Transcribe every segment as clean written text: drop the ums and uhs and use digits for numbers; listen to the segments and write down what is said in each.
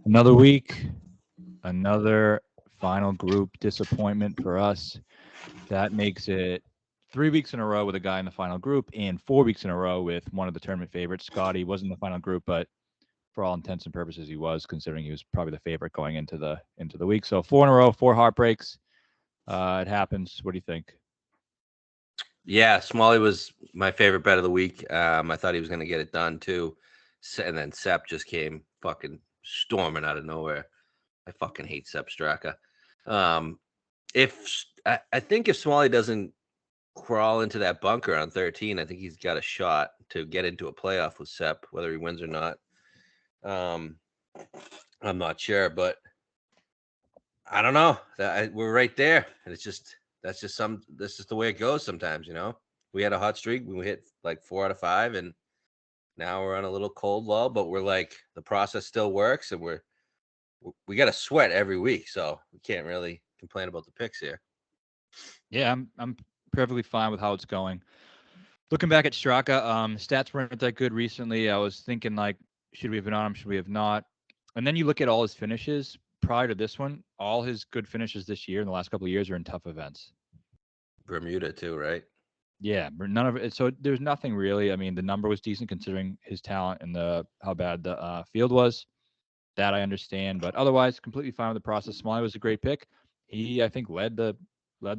Another week, another final group disappointment for us. That makes it 3 weeks in a row with a guy in the final group, and 4 weeks in a row with one of the tournament favorites. Scotty wasn't in the final group, but for all intents and purposes, he was, considering he was probably the favorite going into the week. So four in a row, four heartbreaks. It happens. What do you think? Yeah, Smalley was my favorite bet of the week. I thought he was going to get it done too, and then Sepp just came fucking storming out of nowhere. I fucking hate Sepp Straka. Um, if I think if Smalley doesn't crawl into that bunker on 13, I think he's got a shot to get into a playoff with Sepp, whether he wins or not. Um, I'm not sure, but I don't know. We're right there, and it's just that's just some. This is the way it goes sometimes. We had a hot streak. We hit like 4 out of 5, and now we're on a little cold lull. But we're like the process still works, and we got to sweat every week, so we can't really complain about the picks here. Yeah, I'm perfectly fine with how it's going. Looking back at Straka, stats weren't that good recently. I was thinking like, should we have been on him? Should we have not? And then you look at all his finishes prior to this one. All his good finishes this year in the last couple of years are in tough events. Bermuda too, right? Yeah, but none of it. So there's nothing really. I mean, the number was decent considering his talent and the how bad the field was. That I understand, but otherwise, completely fine with the process. Smiley was a great pick. He, I think, led the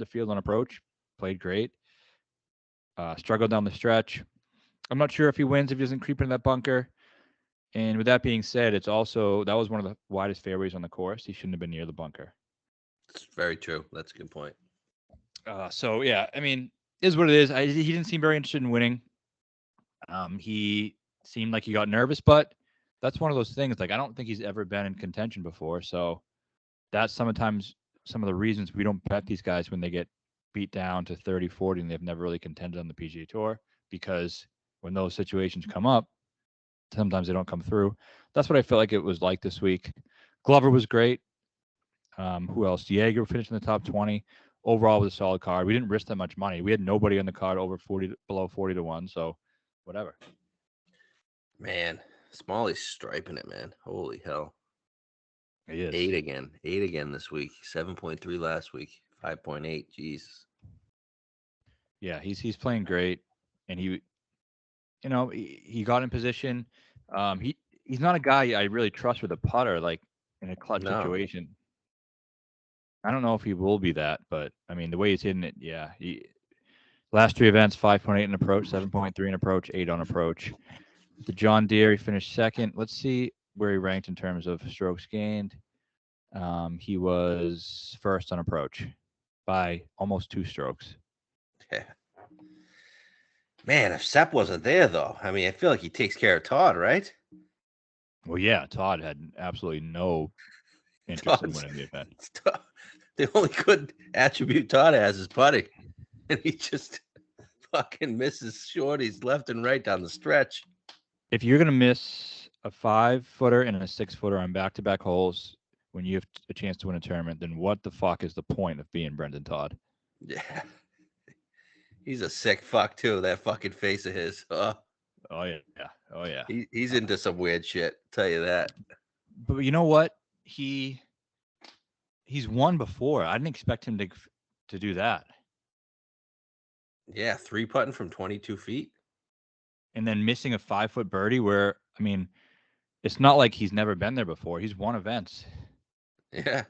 field on approach. Played great. Struggled down the stretch. I'm not sure if he wins if he doesn't creep into that bunker. And with that being said, it's also that was one of the widest fairways on the course. He shouldn't have been near the bunker. It's very true. That's a good point. So yeah, I mean, is what it is. He didn't seem very interested in winning. He seemed like he got nervous, but that's one of those things. Like I don't think he's ever been in contention before, so that's sometimes some of the reasons we don't bet these guys when they get beat down to 30, 40, and they've never really contended on the PGA Tour because when those situations come up, sometimes they don't come through. That's what I felt like it was like this week. Glover was great. Who else? Jaeger finished in the top 20. Overall, with a solid card. We didn't risk that much money. We had nobody on the card over 40, below 40 to 1. So, whatever. Man, Smalley's striping it, man. Holy hell. He is. 8 again this week. 7.3 last week. 5.8. Jesus. Yeah, he's playing great, and he got in position. He's not a guy I really trust with a putter, like in a clutch No. situation. I don't know if he will be that, but I mean the way he's hitting it, yeah. Last three events, 5.8 in approach, 7.3 in approach, 8 on approach. The John Deere, he finished second. Let's see where he ranked in terms of strokes gained. He was first on approach by almost 2 strokes. Yeah. Man, if Sepp wasn't there, though, I mean, I feel like he takes care of Todd, right? Well, yeah, Todd had absolutely no interest in Todd's winning the event. the only good attribute Todd has is putting, and he just fucking misses shorties left and right down the stretch. If you're gonna miss a 5 footer and a 6 footer on back-to-back holes when you have a chance to win a tournament, then what the fuck is the point of being Brendan Todd? Yeah, he's a sick fuck too. That fucking face of his. Oh yeah, oh yeah. He's into some weird shit. Tell you that. But you know what? He's won before. I didn't expect him to do that. Yeah, 3 putting from 22 feet. And then missing a 5 foot birdie where I mean, it's not like he's never been there before. He's won events. Yeah,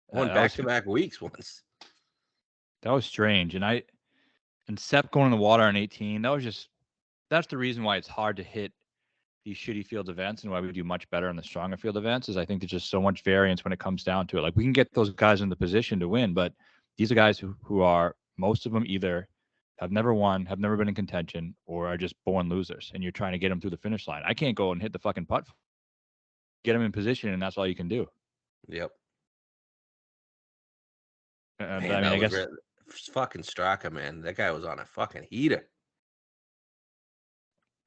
won That back was to back weeks once. that was strange. And Sepp going in the water on 18. That's the reason why it's hard to hit these shitty field events and why we do much better on the stronger field events is I think there's just so much variance when it comes down to it. Like we can get those guys in the position to win, but these are guys who are most of them either have never won, have never been in contention, or are just born losers. And you're trying to get them through the finish line. I can't go and hit the fucking putt, get them in position, and that's all you can do. Yep. I Man, mean, that I was guess fucking Straka, man. That guy was on a fucking heater.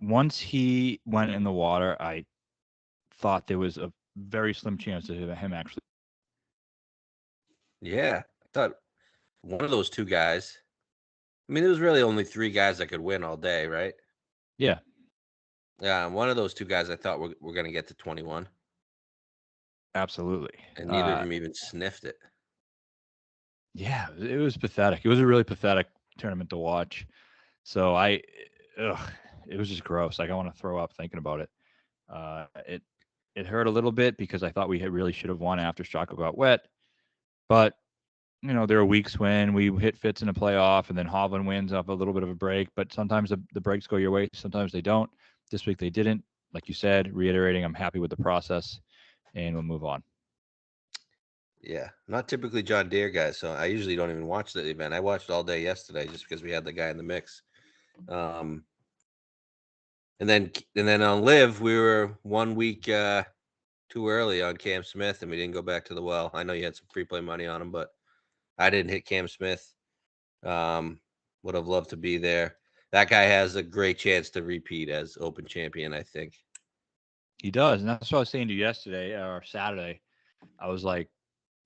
once he went in the water, I thought there was a very slim chance of him actually. Yeah, I thought one of those two guys. I mean, there was really only three guys that could win all day, right? Yeah, Yeah, one of those two guys I thought were going to get to 21. Absolutely. and neither of them even sniffed it. Yeah, it was pathetic. It was a really pathetic tournament to watch. So it was just gross. Like I want to throw up thinking about it. It hurt a little bit because I thought we really should have won after Straka got wet. But there are weeks when we hit fits in a playoff, and then Hovland wins off a little bit of a break. But sometimes the breaks go your way, sometimes they don't. This week they didn't. Like you said, reiterating, I'm happy with the process, and we'll move on. Yeah, not typically John Deere guy, so I usually don't even watch the event. I watched all day yesterday just because we had the guy in the mix. And then on Live, we were 1 week too early on Cam Smith, and we didn't go back to the well. I know you had some free play money on him, but I didn't hit Cam Smith. Would have loved to be there. That guy has a great chance to repeat as Open champion, I think. He does, and that's what I was saying to you yesterday or Saturday. I was like,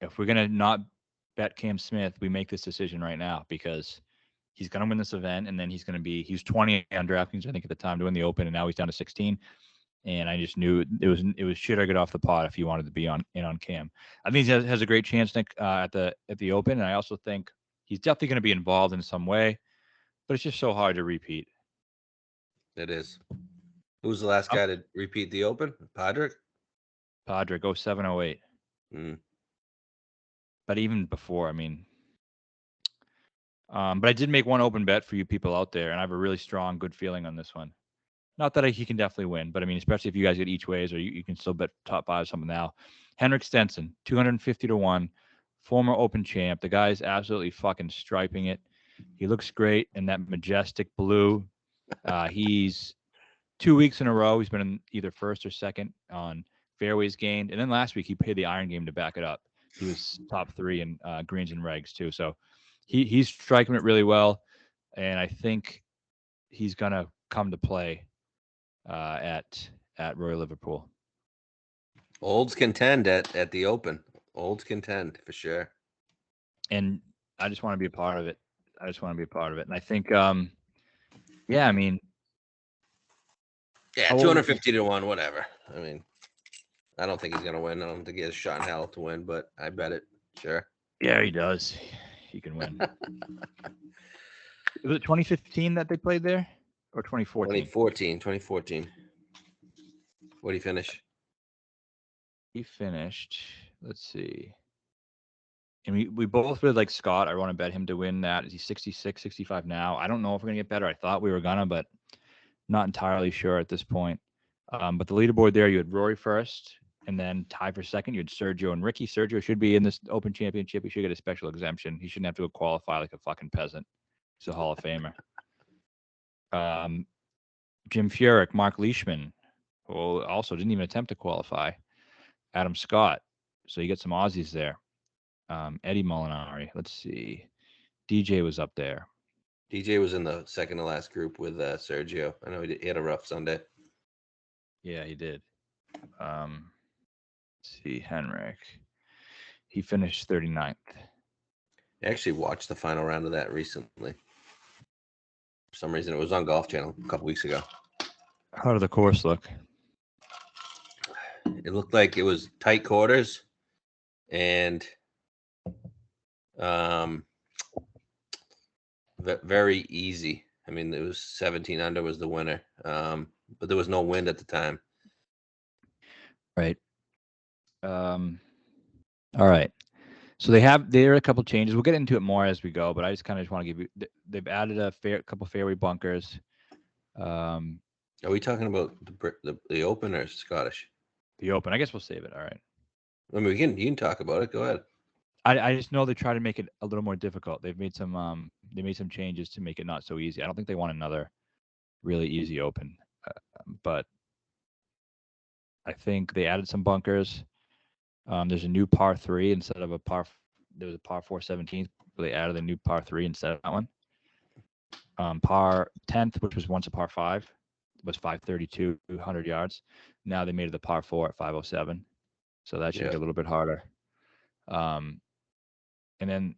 if we're gonna not bet Cam Smith, we make this decision right now because he's gonna win this event, and then he's 20 on DraftKings, I think, at the time to win the Open, and now he's down to 16. And I just knew it was shit or get off the pot if he wanted to be on Cam. I think he has a great chance, Nick, at the Open, and I also think he's definitely going to be involved in some way, but it's just so hard to repeat. It is. Who was the last guy to repeat the Open? Padraig 0708. But even before, I mean, but I did make one open bet for you people out there, and I have a really strong, good feeling on this one. Not that he can definitely win, but I mean, especially if you guys get each ways, or you can still bet top five something now. Henrik Stenson, 250-1, former Open champ. The guy's absolutely fucking striping it. He looks great in that majestic blue. He's 2 weeks in a row. He's been in either first or second on fairways gained, and then last week he played the iron game to back it up. He was top 3 in greens and regs too. So he's striking it really well, and I think he's gonna come to play at Royal Liverpool. Olds contend at the Open. Olds contend for sure. And I just want to be a part of it. And I think, yeah, I mean, yeah, 250-1, whatever. I mean, I don't think he's gonna win. I don't think he has a shot in hell to win, but I bet it. Sure. Yeah, he does. He can win. Was it 2015 that they played there, or 2014? 2014. What did he finish? He finished. Let's see. And we both really like Scott. I want to bet him to win that. Is he 66, 65 now? I don't know if we're gonna get better. I thought we were gonna, but not entirely sure at this point. But the leaderboard there, you had Rory first, and then tie for second, you had Sergio and Ricky. Sergio should be in this Open Championship. He should get a special exemption. He shouldn't have to go qualify like a fucking peasant. He's a Hall of Famer. Jim Furyk, Mark Leishman, who also didn't even attempt to qualify. Adam Scott. So you get some Aussies there. Eddie Molinari. Let's see. DJ was up there. DJ was in the second to last group with Sergio. I know he had a rough Sunday. Yeah, he did. Let's see, Henrik. He finished 39th. I actually watched the final round of that recently. For some reason, it was on Golf Channel a couple weeks ago. How did the course look? It looked like it was tight quarters and very easy. I mean, it was 17 under was the winner, but there was no wind at the time. Right. All right. So there are a couple changes. We'll get into it more as we go, but I just want to give you. They've added a couple fairway bunkers. Are we talking about the Open or Scottish? The Open. I guess we'll save it. All right. I mean, you can talk about it. Go ahead. I just know they try to make it a little more difficult. They've made some changes to make it not so easy. I don't think they want another really easy Open, but I think they added some bunkers. There's a new par 3 instead of a par. There was a par 4 17th. They added a new par 3 instead of that one. Par 10th, which was once a par 5, was 532, 200 yards. Now they made it the par 4 at 507. So that should get a little bit harder. And then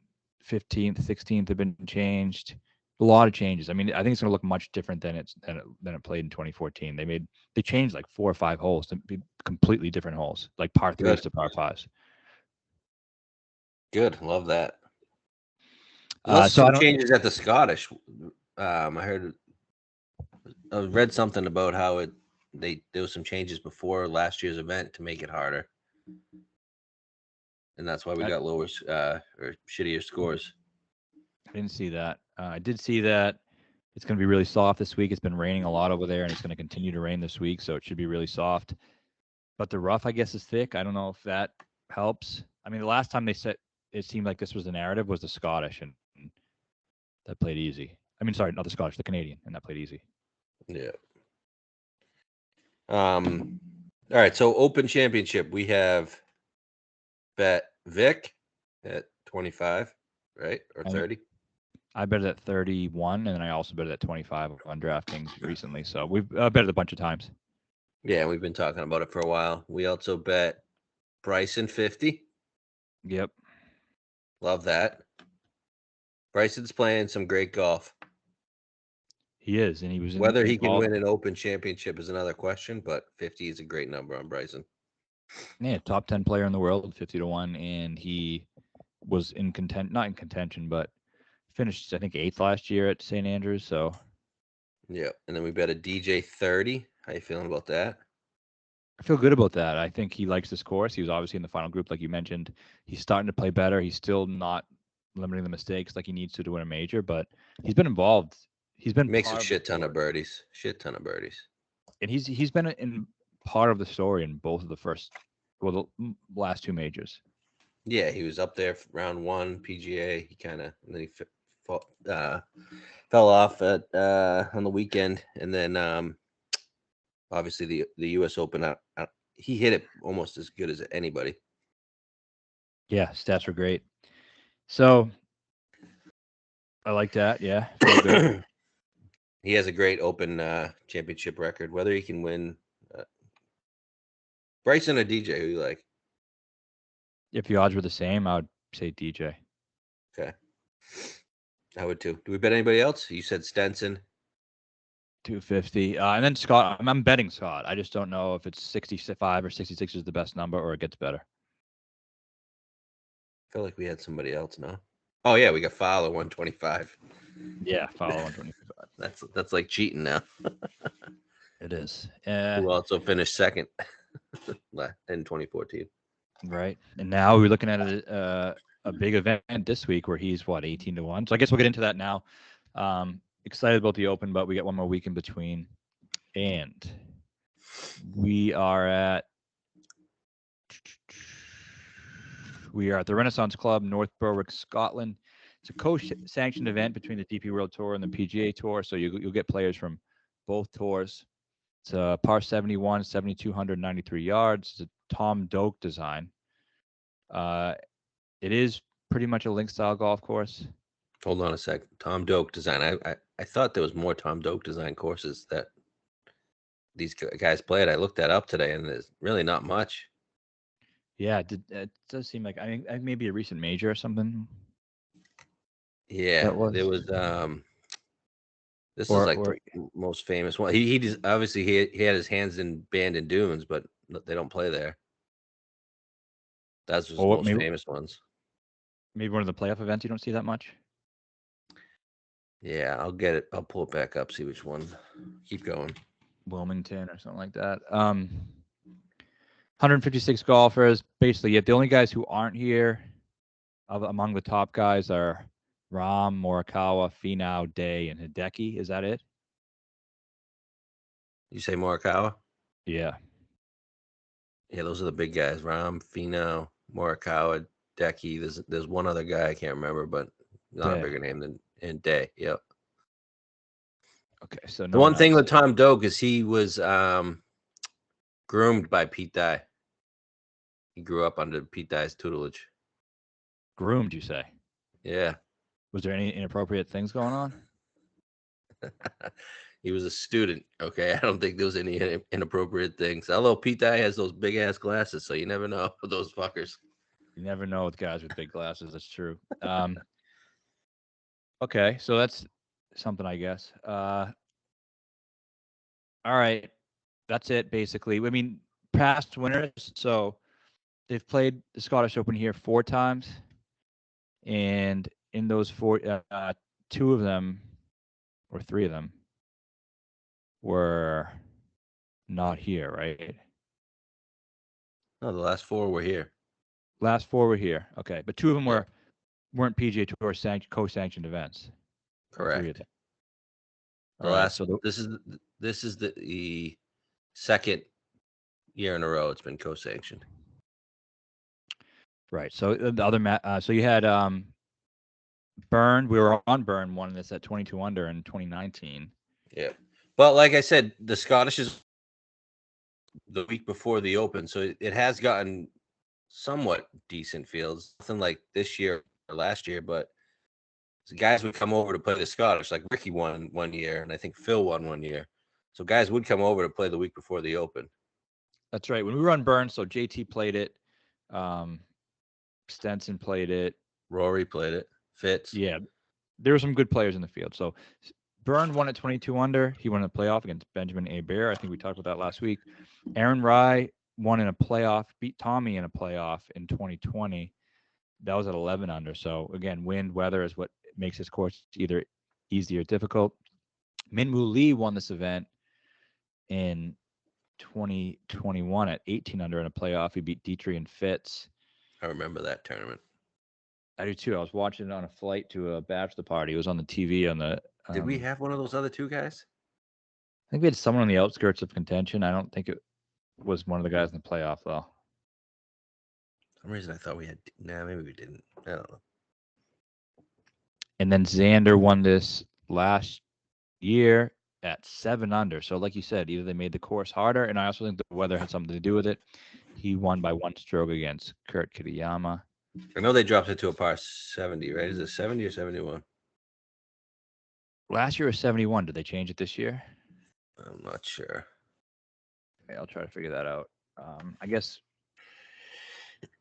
15th, 16th have been changed. A lot of changes. I mean, I think it's going to look much different than it played in 2014. They changed like 4 or 5 holes to be completely different holes, like par 3s to par 5s. Good, love that. There's also some changes at the Scottish. I read something about how there was some changes before last year's event to make it harder, and that's why we got lower or shittier scores. I didn't see that. I did see that it's going to be really soft this week. It's been raining a lot over there, and it's going to continue to rain this week, so it should be really soft. But the rough, I guess, is thick. I don't know if that helps. I mean, the last time they said it seemed like this was the narrative was the Scottish, and that played easy. I mean, sorry, not the Scottish, the Canadian, and that played easy. Yeah. All right. So Open Championship, we have bet Vic at 25, right? Or 30. I bet it at 31, and then I also bet it at 25 on DraftKings recently. So we've bet it a bunch of times. Yeah, we've been talking about it for a while. We also bet Bryson 50. Yep. Love that. Bryson's playing some great golf. He is, and he was whether he can win an Open Championship is another question, but 50 is a great number on Bryson. Yeah, top 10 player in the world, 50-1, and he was not in contention, but finished I think 8th last year at St. Andrews. So yeah, and then we bet a DJ 30. How you feeling about that? I feel good about that. I think he likes this course. He was obviously in the final group, like you mentioned. He's starting to play better. He's still not limiting the mistakes like he needs to win a major, but he's been involved. He's been makes a shit ton of birdies. And he's been in part of the story in both of the last 2 majors. Yeah, he was up there for round 1 PGA. He kind of fell off at on the weekend, and then obviously the U.S. Open. He hit it almost as good as anybody. Yeah, stats were great. So I like that. Yeah, he has a great Open championship record. Whether he can win, Bryson or DJ, who you like? If the odds were the same, I would say DJ. Okay, I would too. Do we bet anybody else? You said Stenson. 250. And then Scott, I'm betting Scott. I just don't know if it's 65 or 66 is the best number or it gets better. I feel like we had somebody else, no? Oh, yeah, we got Fowler 125. Yeah, Fowler 125. That's like cheating now. It is. Who also finished second in 2014. Right. And now we're looking at a big event this week where he's, 18-1. So I guess we'll get into that now. Excited about the Open, but we got one more week in between. And we are at the Renaissance Club, North Berwick, Scotland. It's a co-sanctioned event between the DP World Tour and the PGA Tour, so you'll get players from both tours. It's a par 71, 7,293 yards. It's a Tom Doak design. It is pretty much a link-style golf course. Hold on a sec. Tom Doak design. I thought there was more Tom Doak design courses that these guys played. I looked that up today, and there's really not much. Yeah, it does seem like I think maybe a recent major or something. Yeah, there was. This is like the most famous one. He just, obviously he had his hands in Bandon Dunes, but they don't play there. That's the most famous ones. Maybe one of the playoff events you don't see that much. Yeah, I'll get it. I'll pull it back up, see which one. Keep going. Wilmington or something like that. 156 golfers. Basically, the only guys who aren't here among the top guys are Rahm, Morikawa, Finau, Day, and Hideki. Is that it? You say Morikawa? Yeah. Yeah, those are the big guys. Rahm, Finau, Morikawa, Hideki. There's one other guy I can't remember, but not a bigger name than Day. Yep. Okay, so the one thing with Tom Doak is he was groomed by Pete Dye. He grew up under Pete Dye's tutelage. Groomed, you say? Yeah. Was there any inappropriate things going on? He was a student. Okay, I don't think there was any inappropriate things. Although Pete Dye has those big ass glasses, so you never know those fuckers. You never know with guys with big glasses. That's true. Okay, so that's something, I guess. All right, that's it basically. I mean, past winners. So they've played the Scottish Open here 4 times, and in those 4, 2 of them or 3 of them were not here, right? No, the last 4 were here. Last 4 were here. Okay, but 2 of them Yeah. weren't PGA Tour co-sanctioned events. 3 of Correct. them. The All right, last. so This is the second year in a row it's been co-sanctioned. right. So the other so you had Byrne. We were on Byrne, won this at 22 under in 2019. Yeah, but like I said, the Scottish is the week before the Open, so it has gotten somewhat decent fields. Nothing like this year or last year, but guys would come over to play the Scottish. Like Ricky won one year, and I think Phil won one year. So guys would come over to play the week before the Open. That's right. When we were on Byrne, so JT played it, Stenson played it, Rory played it. Fitz. Yeah, there were some good players in the field. So Byrne won at 22 under. He won in the playoff against Benjamin Hebert. I think we talked about that last week. Aaron Rai won in a playoff, beat Tommy in a playoff in 2020. That was at 11 under. So again, wind, weather is what makes this course either easy or difficult. Minwoo Lee won this event in 2021 at 18 under in a playoff. He beat Dietrich and Fitz. I remember that tournament. I do too. I was watching it on a flight to a bachelor party. It was on the TV on the. Did we have one of those other 2 guys? I think we had someone on the outskirts of contention. I don't think it was one of the guys in the playoff though. For some reason I thought we had. Nah, maybe we didn't. I don't know. And then Xander won this last year at 7 under. So like you said, either they made the course harder, and I also think the weather had something to do with it. He won by 1 stroke against Kurt Kitayama. I know they dropped it to a par 70, right? Is it 70 or 71? Last year was 71. Did they change it this year? I'm not sure. Okay, I'll try to figure that out. I guess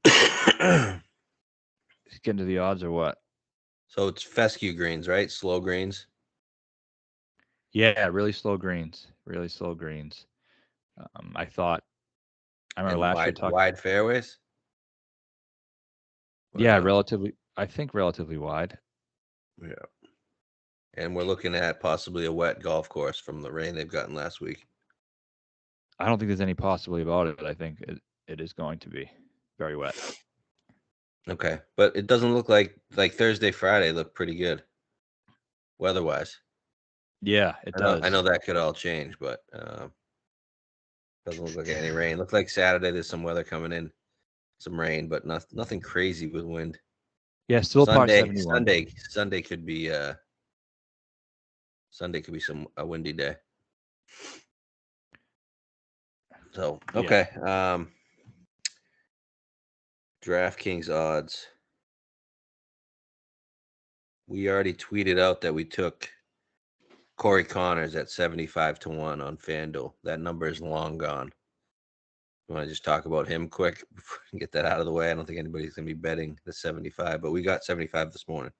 get into the odds or what? So it's fescue greens, right? Slow greens. Yeah, really slow greens. Really slow greens. I remember last year talking. Wide fairways. Yeah, relatively. I think relatively wide. Yeah. And we're looking at possibly a wet golf course from the rain they've gotten last week. I don't think there's any possibility about it. I think it is going to be very wet. Okay, but it doesn't look like Thursday, Friday look pretty good weather-wise. Yeah, it does. I know that could all change, but doesn't look like any rain. Looked like Saturday there's some weather coming in, some rain, but nothing crazy with wind. Yeah, still par 71. Sunday could be a windy day. So okay, yeah. DraftKings odds. We already tweeted out that we took Corey Connors at 75-1 on FanDuel. That number is long gone. You want to just talk about him quick before we get that out of the way? I don't think anybody's going to be betting the 75, but we got 75 this morning.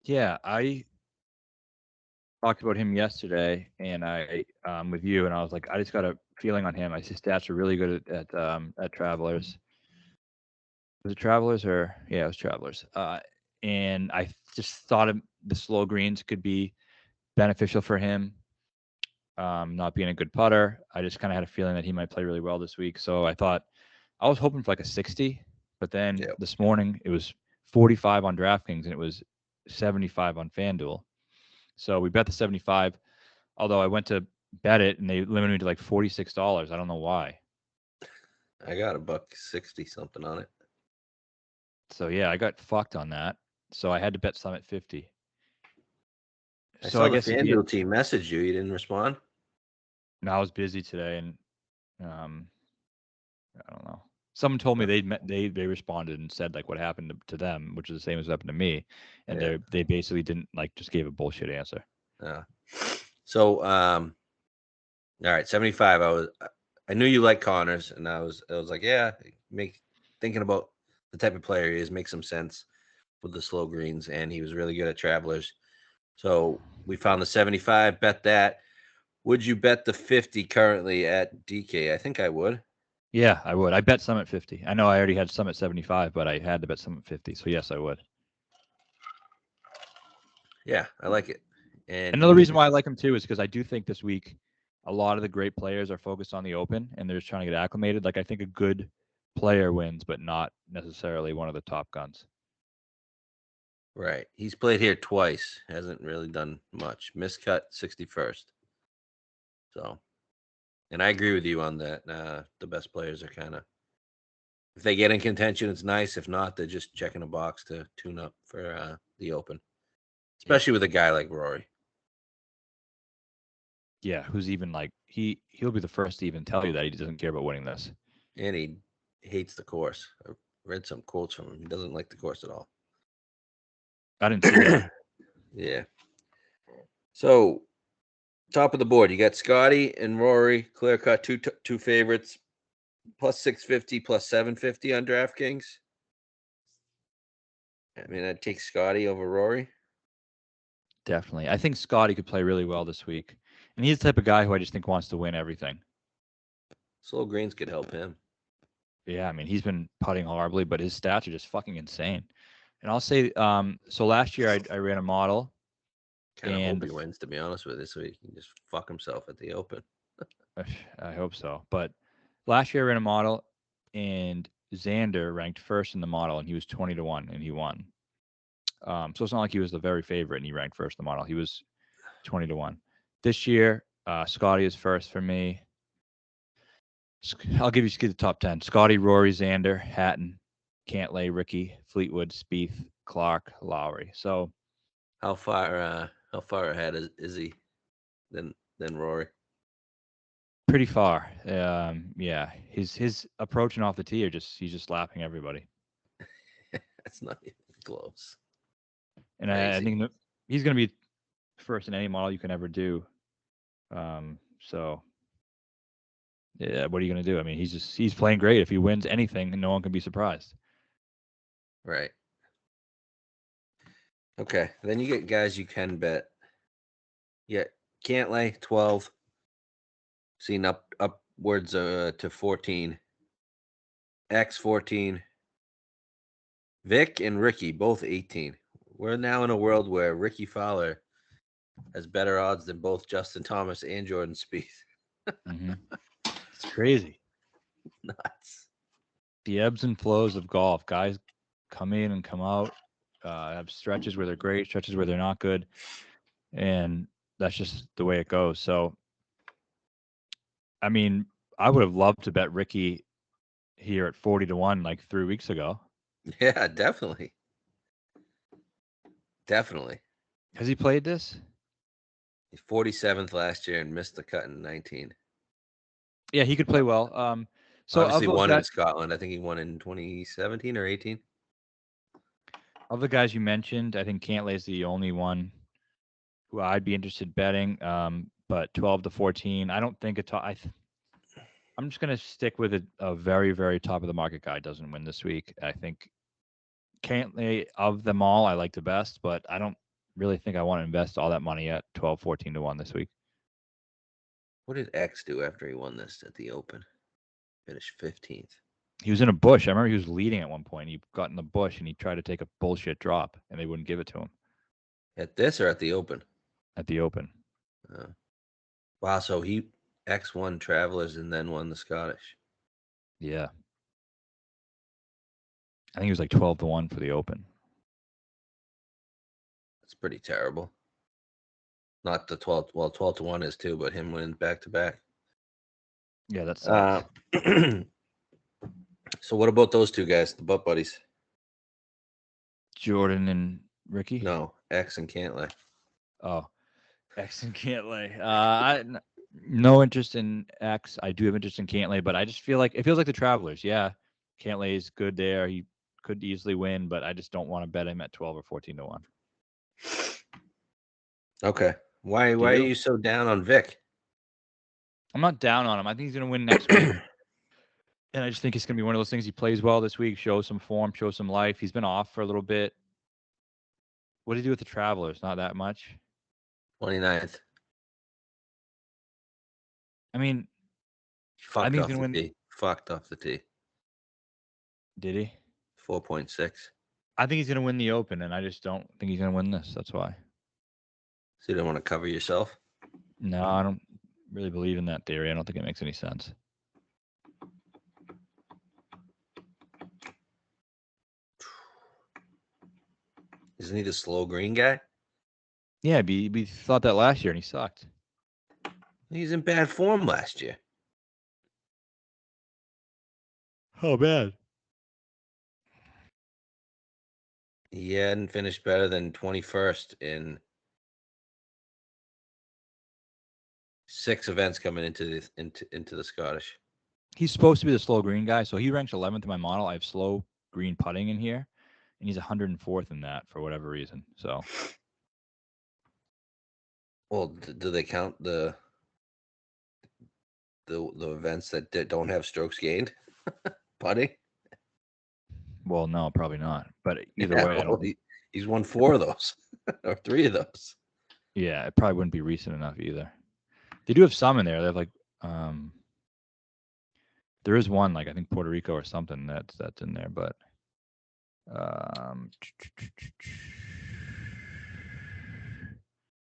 Yeah, I talked about him yesterday, and I with you, and I was like, I just got a feeling on him. I see stats are really good at Travelers. Was it Travelers or yeah, it was Travelers. And I just thought the slow greens could be beneficial for him. Not being a good putter, I just kind of had a feeling that he might play really well this week. So I was hoping for like a 60, but then this morning it was 45 on DraftKings and it was 75 on FanDuel. So we bet the 75, although I went to bet it and they limited me to like $46. I don't know why. I got $1.60 something on it. So yeah, I got fucked on that. So I had to bet some at 50. I saw the FanDuel team message you. You didn't respond? No, I was busy today, and I don't know. Someone told me they responded and said like what happened to them, which is the same as happened to me, and they basically didn't just gave a bullshit answer. Yeah. So all right, 75. I knew you liked Connors, and I was like, yeah, thinking about the type of player he is makes some sense with the slow greens, and he was really good at Travelers. So we found the 75, bet that. Would you bet the 50 currently at DK? I think I would. Yeah, I would. I bet some at 50. I know I already had some at 75, but I had to bet some at 50. So yes, I would. Yeah, I like it. And Another reason why I like him too is because I do think this week a lot of the great players are focused on the Open and they're just trying to get acclimated. Like I think a good player wins, but not necessarily one of the top guns. Right. He's played here twice. Hasn't really done much. Miscut 61st. So, and I agree with you on that. The best players are kind of, if they get in contention, it's nice. If not, they're just checking a box to tune up for the Open, especially with a guy like Rory. Yeah, who's even like he'll be the first to even tell you that he doesn't care about winning this. And he hates the course. I read some quotes from him. He doesn't like the course at all. I didn't see that. Yeah. So, top of the board, you got Scotty and Rory, clear cut, two favorites, plus 650, plus 750 on DraftKings. I mean, I'd take Scotty over Rory. Definitely. I think Scotty could play really well this week. And he's the type of guy who I just think wants to win everything. Slow greens could help him. Yeah, I mean, he's been putting horribly, but his stats are just fucking insane. And I'll say, so last year I ran a model. Kind of hope And he wins, to be honest with you, so he can just fuck himself at the Open. I hope so. But last year I ran a model and Xander ranked first in the model and he was 20-1 and he won. So it's not like he was the very favorite and he ranked first in the model. He was 20-1. This year, Scotty is first for me. I'll give you the top 10. Scotty, Rory, Xander, Hatton, Cantlay, Ricky, Fleetwood, Spieth, Clark, Lowry. So how far ahead is he than Rory? pretty far. Yeah. His approaching off the tee are he's just lapping everybody. That's not even close. And I think he's going to be first in any model you can ever do. So yeah, what are you going to do? I mean, he's playing great. If he wins anything, no one can be surprised. Right. Okay. Then you get guys you can bet. Yeah, Cantlay 12. Seen upwards to 14. X 14. Vic and Ricky both 18. We're now in a world where Ricky Fowler has better odds than both Justin Thomas and Jordan Spieth. Mm-hmm. It's crazy. Nuts. The ebbs and flows of golf. Guys come in and come out. Have stretches where they're great, stretches where they're not good, and that's just the way it goes. So, I mean, I would have loved to bet Ricky here at 40-1 like 3 weeks ago. Yeah, definitely. Definitely. Has he played this? He's 47th last year and missed the cut in 19. Yeah, he could play well. So obviously won in Scotland. I think he won in 2017 or 18. Of the guys you mentioned, I think Cantlay is the only one who I'd be interested betting. But 12 to 14, I don't think I'm just gonna stick with a very, very top of the market guy doesn't win this week. I think Cantlay of them all, I like the best, but I don't really think I want to invest all that money at 12, 14 to 1 this week. What did X do after he won this at the Open? Finished 15th. He was in a bush. I remember he was leading at one point. He got in the bush and he tried to take a bullshit drop, and they wouldn't give it to him. At this or at the Open? At the Open. Wow, so X won Travelers and then won the Scottish. Yeah. I think he was like 12 to 1 for the Open. That's pretty terrible. Not the 12. Well, 12 to 1 is too, but him winning back to back. Yeah, that's. So what about those two guys, the butt buddies? Jordan and Ricky? No, X and Cantlay. Oh, X and Cantlay. No interest in X. I do have interest in Cantlay, but I just feel like it feels like the Travelers. Yeah, Cantlay is good there. He could easily win, but I just don't want to bet him at 12 or 14 to 1. Okay. Why are you so down on Vic? I'm not down on him. I think he's going to win next week. And I just think it's going to be one of those things. He plays well this week, shows some form, shows some life. He's been off for a little bit. What did he do with the Travelers? Not that much. 29th. I mean, Fucked think he's off gonna the win. tee. Fucked off the tee. Did he? 4.6. I think he's gonna win the Open, and I just don't think he's gonna win this. That's why. So you don't want to cover yourself? No, I don't really believe in that theory. I don't think it makes any sense. Isn't he the slow green guy? Yeah, we thought that last year, and he sucked. He's in bad form last year. How bad? He hadn't finished better than 21st in 6 events coming into the Scottish. He's supposed to be the slow green guy, so he ranks 11th in my model. I have slow green putting in here, and he's 104th in that for whatever reason. So, Well, do they count the events that don't have strokes gained putting? well, no, probably not. But either Yeah, way, I well, don't think. he's won 4 of those or 3 of those. Yeah, it probably wouldn't be recent enough either. They do have some in there. They have like, there is one like I think Puerto Rico or something that's in there, but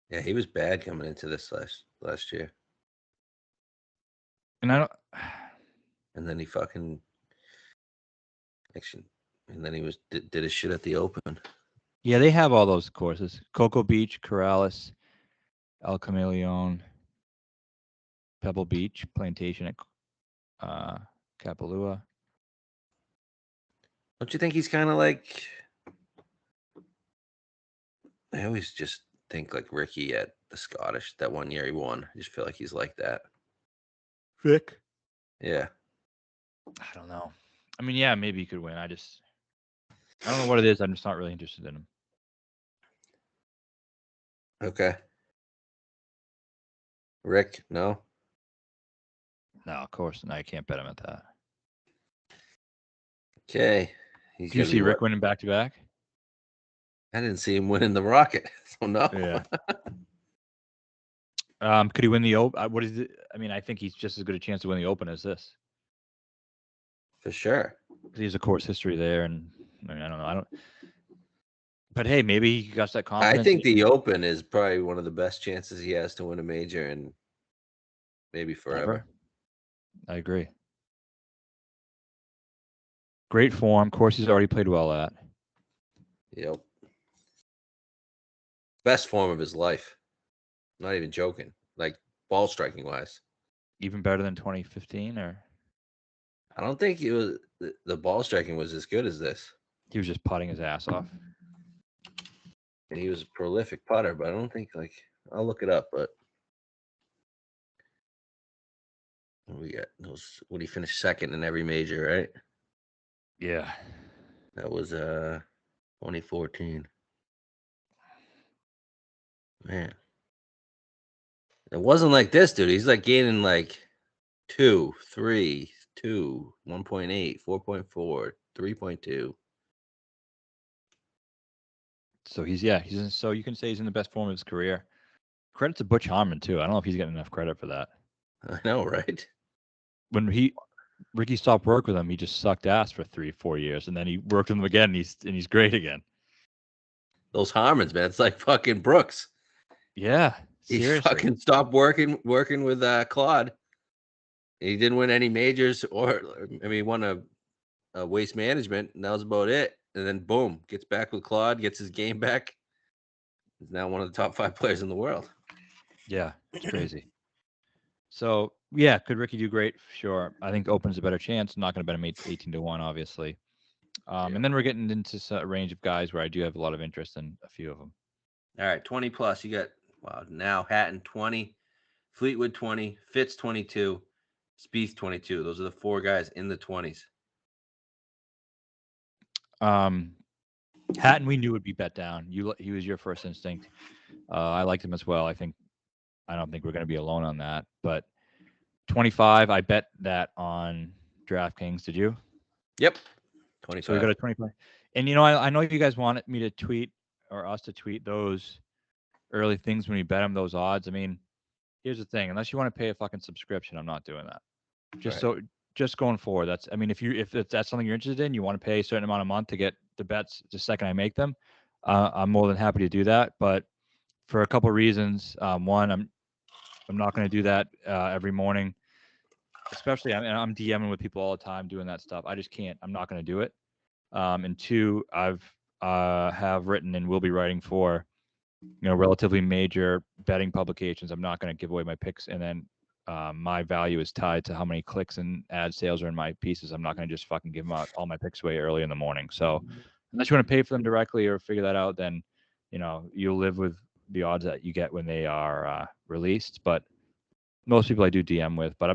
Yeah, he was bad coming into this last year, and I don't. and then he fucking and then he did his shit at the Open. Yeah, they have all those courses: Cocoa Beach, Corrales, El Camaleon, Pebble Beach, Plantation at Kapalua. Don't you think he's kind of like? I always just think like Ricky at the Scottish. That one year he won. I just feel like he's like that. Vic? Yeah. I don't know. I mean, yeah, maybe he could win. I don't know what it is. I'm just not really interested in him. Okay. Rick, no. No, of course. No, I can't bet him at that. Okay. Did you see Rick winning back to back? I didn't see him winning the Rocket. So no. Yeah. Could he win the Open? What is it? I mean, I think he's just as good a chance to win the Open as this. For sure. He has a course history there, and I mean, I don't know. But hey, maybe he got that confidence. I think the Open is probably one of the best chances he has to win a major in maybe forever. Ever? I agree. Great form. Course he's already played well at. Yep. Best form of his life. Not even joking. Like ball striking wise. Even better than 2015, or I don't think it was the ball striking was as good as this. he was just putting his ass off. And he was a prolific putter, but I don't think I'll look it up, but we got those. Would he finish second in every major, right? Yeah. That was 2014. Man. It wasn't like this, dude. He's like gaining like 2, 3, 2, 1.8, 4.4, 3.2. So so you can say he's in the best form of his career. Credit to Butch Harmon too. I don't know if he's getting enough credit for that. I know, right? When Ricky stopped work with him, he just sucked ass for 3-4 years, and then he worked with him again, and he's great again. Those Harmons, man. It's like fucking Brooks. Yeah, seriously. He fucking stopped working with Claude. He didn't win any majors, he won a waste management, and that was about it. And then boom, gets back with Claude, gets his game back. He's now one of the top 5 players in the world. Yeah, it's crazy. So yeah, could Ricky do great? Sure. I think Open's a better chance. I'm not going to bet him 18-1, obviously. And then we're getting into a range of guys where I do have a lot of interest in a few of them. All right, 20 plus. You got now Hatton 20, Fleetwood 20, Fitz 22, Spieth 22. Those are the 4 guys in the 20s. Hatton, we knew would be bet down. He was your first instinct. I liked him as well. I don't think we're going to be alone on that. But 25, I bet that on DraftKings. Did you? Yep. 25. So we got a 25. And I know you guys wanted me to tweet or us to tweet those early things when you bet him those odds. I mean, here's the thing: unless you want to pay a fucking subscription, I'm not doing that. Right. Just going forward, that's I mean, if that's something you're interested in, you want to pay a certain amount a month to get the bets the second I make them, I'm more than happy to do that. But for a couple of reasons, one, I'm not going to do that every morning, especially I'm DMing with people all the time doing that stuff. I just can't. I'm not going to do it. And two, I've have written and will be writing for relatively major betting publications. I'm not going to give away my picks, and then my value is tied to how many clicks and ad sales are in my pieces. I'm not going to just fucking give them out all my picks away early in the morning. So unless you want to pay for them directly or figure that out, then you'll live with the odds that you get when they are released. But most people I do DM with, but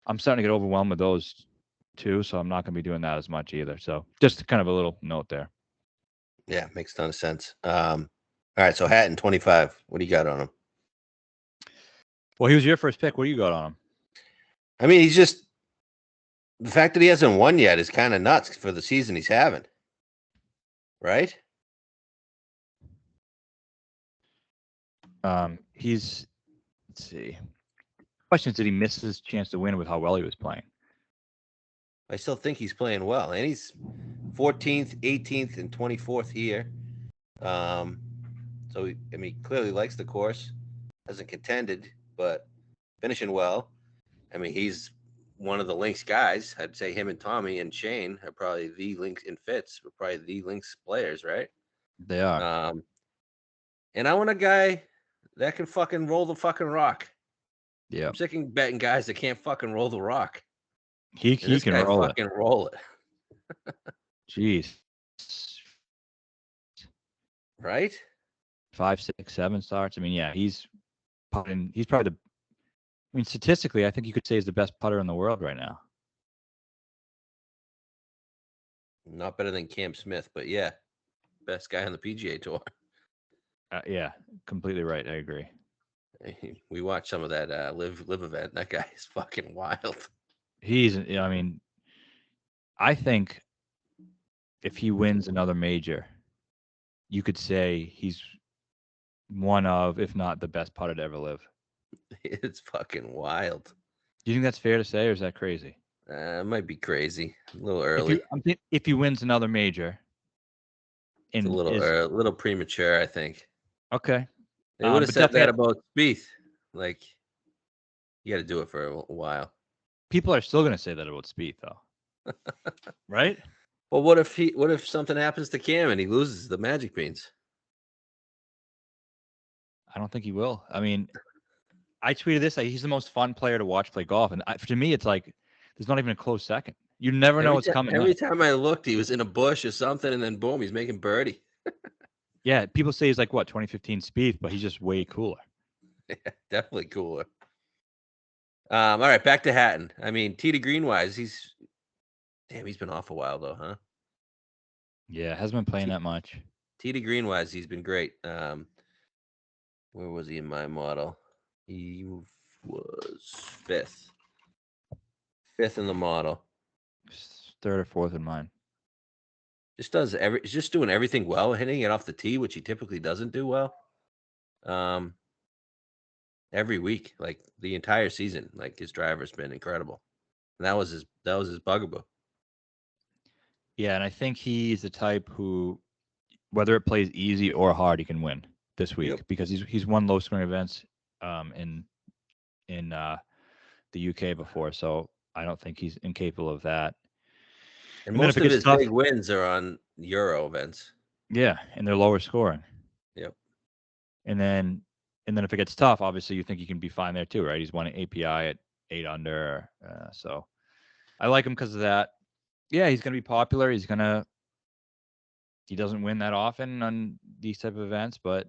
I'm starting to get overwhelmed with those too, so I'm not going to be doing that as much either. So just kind of a little note there. Yeah, makes a ton of sense. All right, so Hatton 25. What do you got on him? Well, he was your first pick. What do you got on him? I mean, he's just the fact that he hasn't won yet is kind of nuts for the season he's having. Right? Let's see. Question is, did he miss his chance to win with how well he was playing? I still think he's playing well, and he's 14th, 18th, and 24th here. So I mean, clearly likes the course. Hasn't contended, but finishing well. I mean, he's one of the Lynx guys. I'd say him and Tommy and Shane are probably the Lynx and Fitz are probably the Lynx players, right? They are. And I want a guy that can fucking roll the fucking rock. Yeah. I'm sick of betting guys that can't fucking roll the rock. He This can guy roll fucking roll it. Jeez. Right? 5, 6, 7 starts. I mean, yeah, he's probably the. I mean, statistically, I think you could say he's the best putter in the world right now. Not better than Cam Smith, but yeah, best guy on the PGA Tour. Yeah, completely right. I agree. We watched some of that live event. That guy is fucking wild. I mean, I think if he wins another major, you could say he's one of, if not the best putter to ever live. It's fucking wild. Do you think that's fair to say, or is that crazy? It might be crazy. A little early. If he wins another major, It's a little premature, I think. Okay. They would have said that about Spieth. Like, you got to do it for a while. People are still going to say that about Spieth, though. Right? Well, what if something happens to Cam and he loses the Magic Beans? I don't think he will. I mean, I tweeted this. He's the most fun player to watch play golf, and to me, it's like there's not even a close second. You never know what's coming. Every time I looked, he was in a bush or something, and then boom, he's making birdie. Yeah, people say he's like 2015 Spieth, but he's just way cooler. Yeah, definitely cooler. All right, back to Hatton. I mean, tee to green wise, he's been off a while though, huh? Yeah, hasn't been playing that much. Tee to green wise, he's been great. Where was he in my model? He was fifth in the model. Third or fourth in mine. He's just doing everything well, hitting it off the tee, which he typically doesn't do well. Every week, like the entire season, like his driver's been incredible. And that was his bugaboo. Yeah, and I think he's the type who, whether it plays easy or hard, he can win this week because he's won low scoring events in the UK before, so I don't think he's incapable of that. And most of his big wins are on Euro events. Yeah, and they're lower scoring. Yep. And then if it gets tough, obviously you think you can be fine there too, right? He's won an API at 8 under, so I like him because of that. Yeah, he's going to be popular. He doesn't win that often on these type of events, but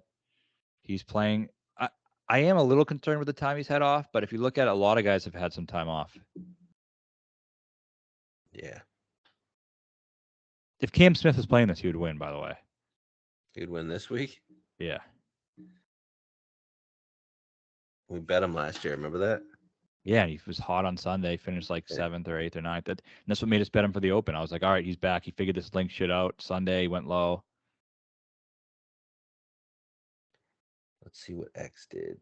he's playing. I am a little concerned with the time he's had off, but if you look at it, a lot of guys have had some time off. Yeah. If Cam Smith was playing this, he would win, by the way. He'd win this week? Yeah. We bet him last year. Remember that? Yeah, and he was hot on Sunday, finished like 7th or 8th or 9th. And that's what made us bet him for the Open. I was like, all right, he's back. He figured this link shit out. Sunday, he went low. Let's see what X did.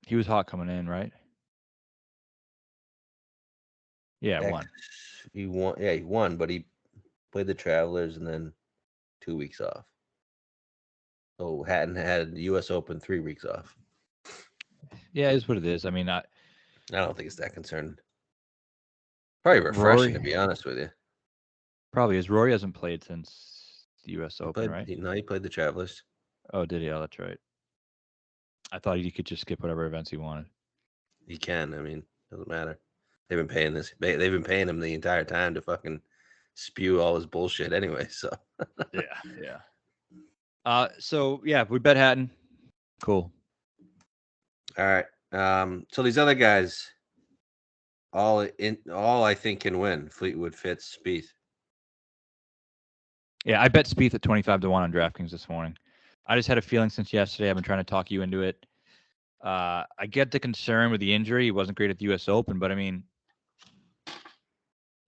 He was hot coming in, right? Yeah, X, one. he won. Yeah, he won, but he played the Travelers and then 2 weeks off. So hadn't had the U.S. Open 3 weeks off. Yeah, it is what it is. I mean, I don't think it's that concerning. Probably refreshing, to be honest with you. Probably is. Rory hasn't played since the U.S. He Open, played, right? No, he played the Travelers. Oh, did he? Oh, that's right. I thought he could just skip whatever events he wanted. He can. I mean, doesn't matter. They've been paying They've been paying him the entire time to fucking spew all his bullshit anyway. So yeah. So yeah, we bet Hatton. Cool. all right. So these other guys, all I think can win. Fleetwood, Fitz, Spieth. Yeah, I bet Spieth at 25-1 on DraftKings this morning. I just had a feeling since yesterday. I've been trying to talk you into it. I get the concern with the injury. He wasn't great at the U.S. Open, but I mean,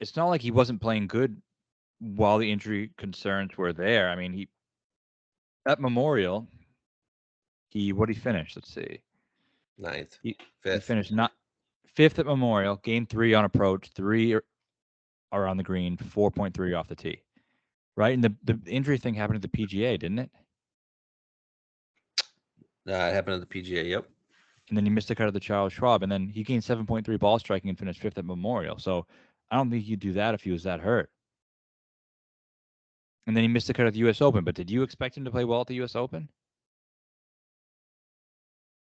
it's not like he wasn't playing good while the injury concerns were there. I mean, he at Memorial, what did he finish? Let's see. Ninth. He Fifth. finished not fifth at Memorial, game 3 on approach, 3 are on the green, 4.3 off the tee. Right? And the injury thing happened at the PGA, didn't it? It happened at the PGA, yep. And then he missed the cut of the Charles Schwab, and then he gained 7.3 ball striking and finished 5th at Memorial. So I don't think he'd do that if he was that hurt. And then he missed the cut of the U.S. Open. But did you expect him to play well at the U.S. Open?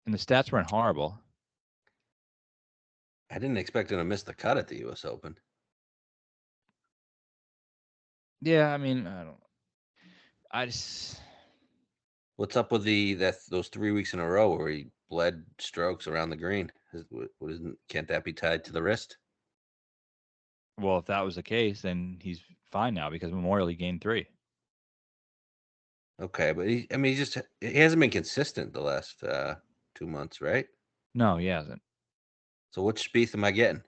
And the stats weren't horrible. I didn't expect him to miss the cut at the U.S. Open. Yeah, I mean, I just. What's up with those 3 weeks in a row where he bled strokes around the green? Can't that be tied to the wrist? Well, if that was the case, then he's fine now because Memorial he gained 3. Okay, but he hasn't been consistent the last 2 months, right? No, he hasn't. So which Spieth am I getting?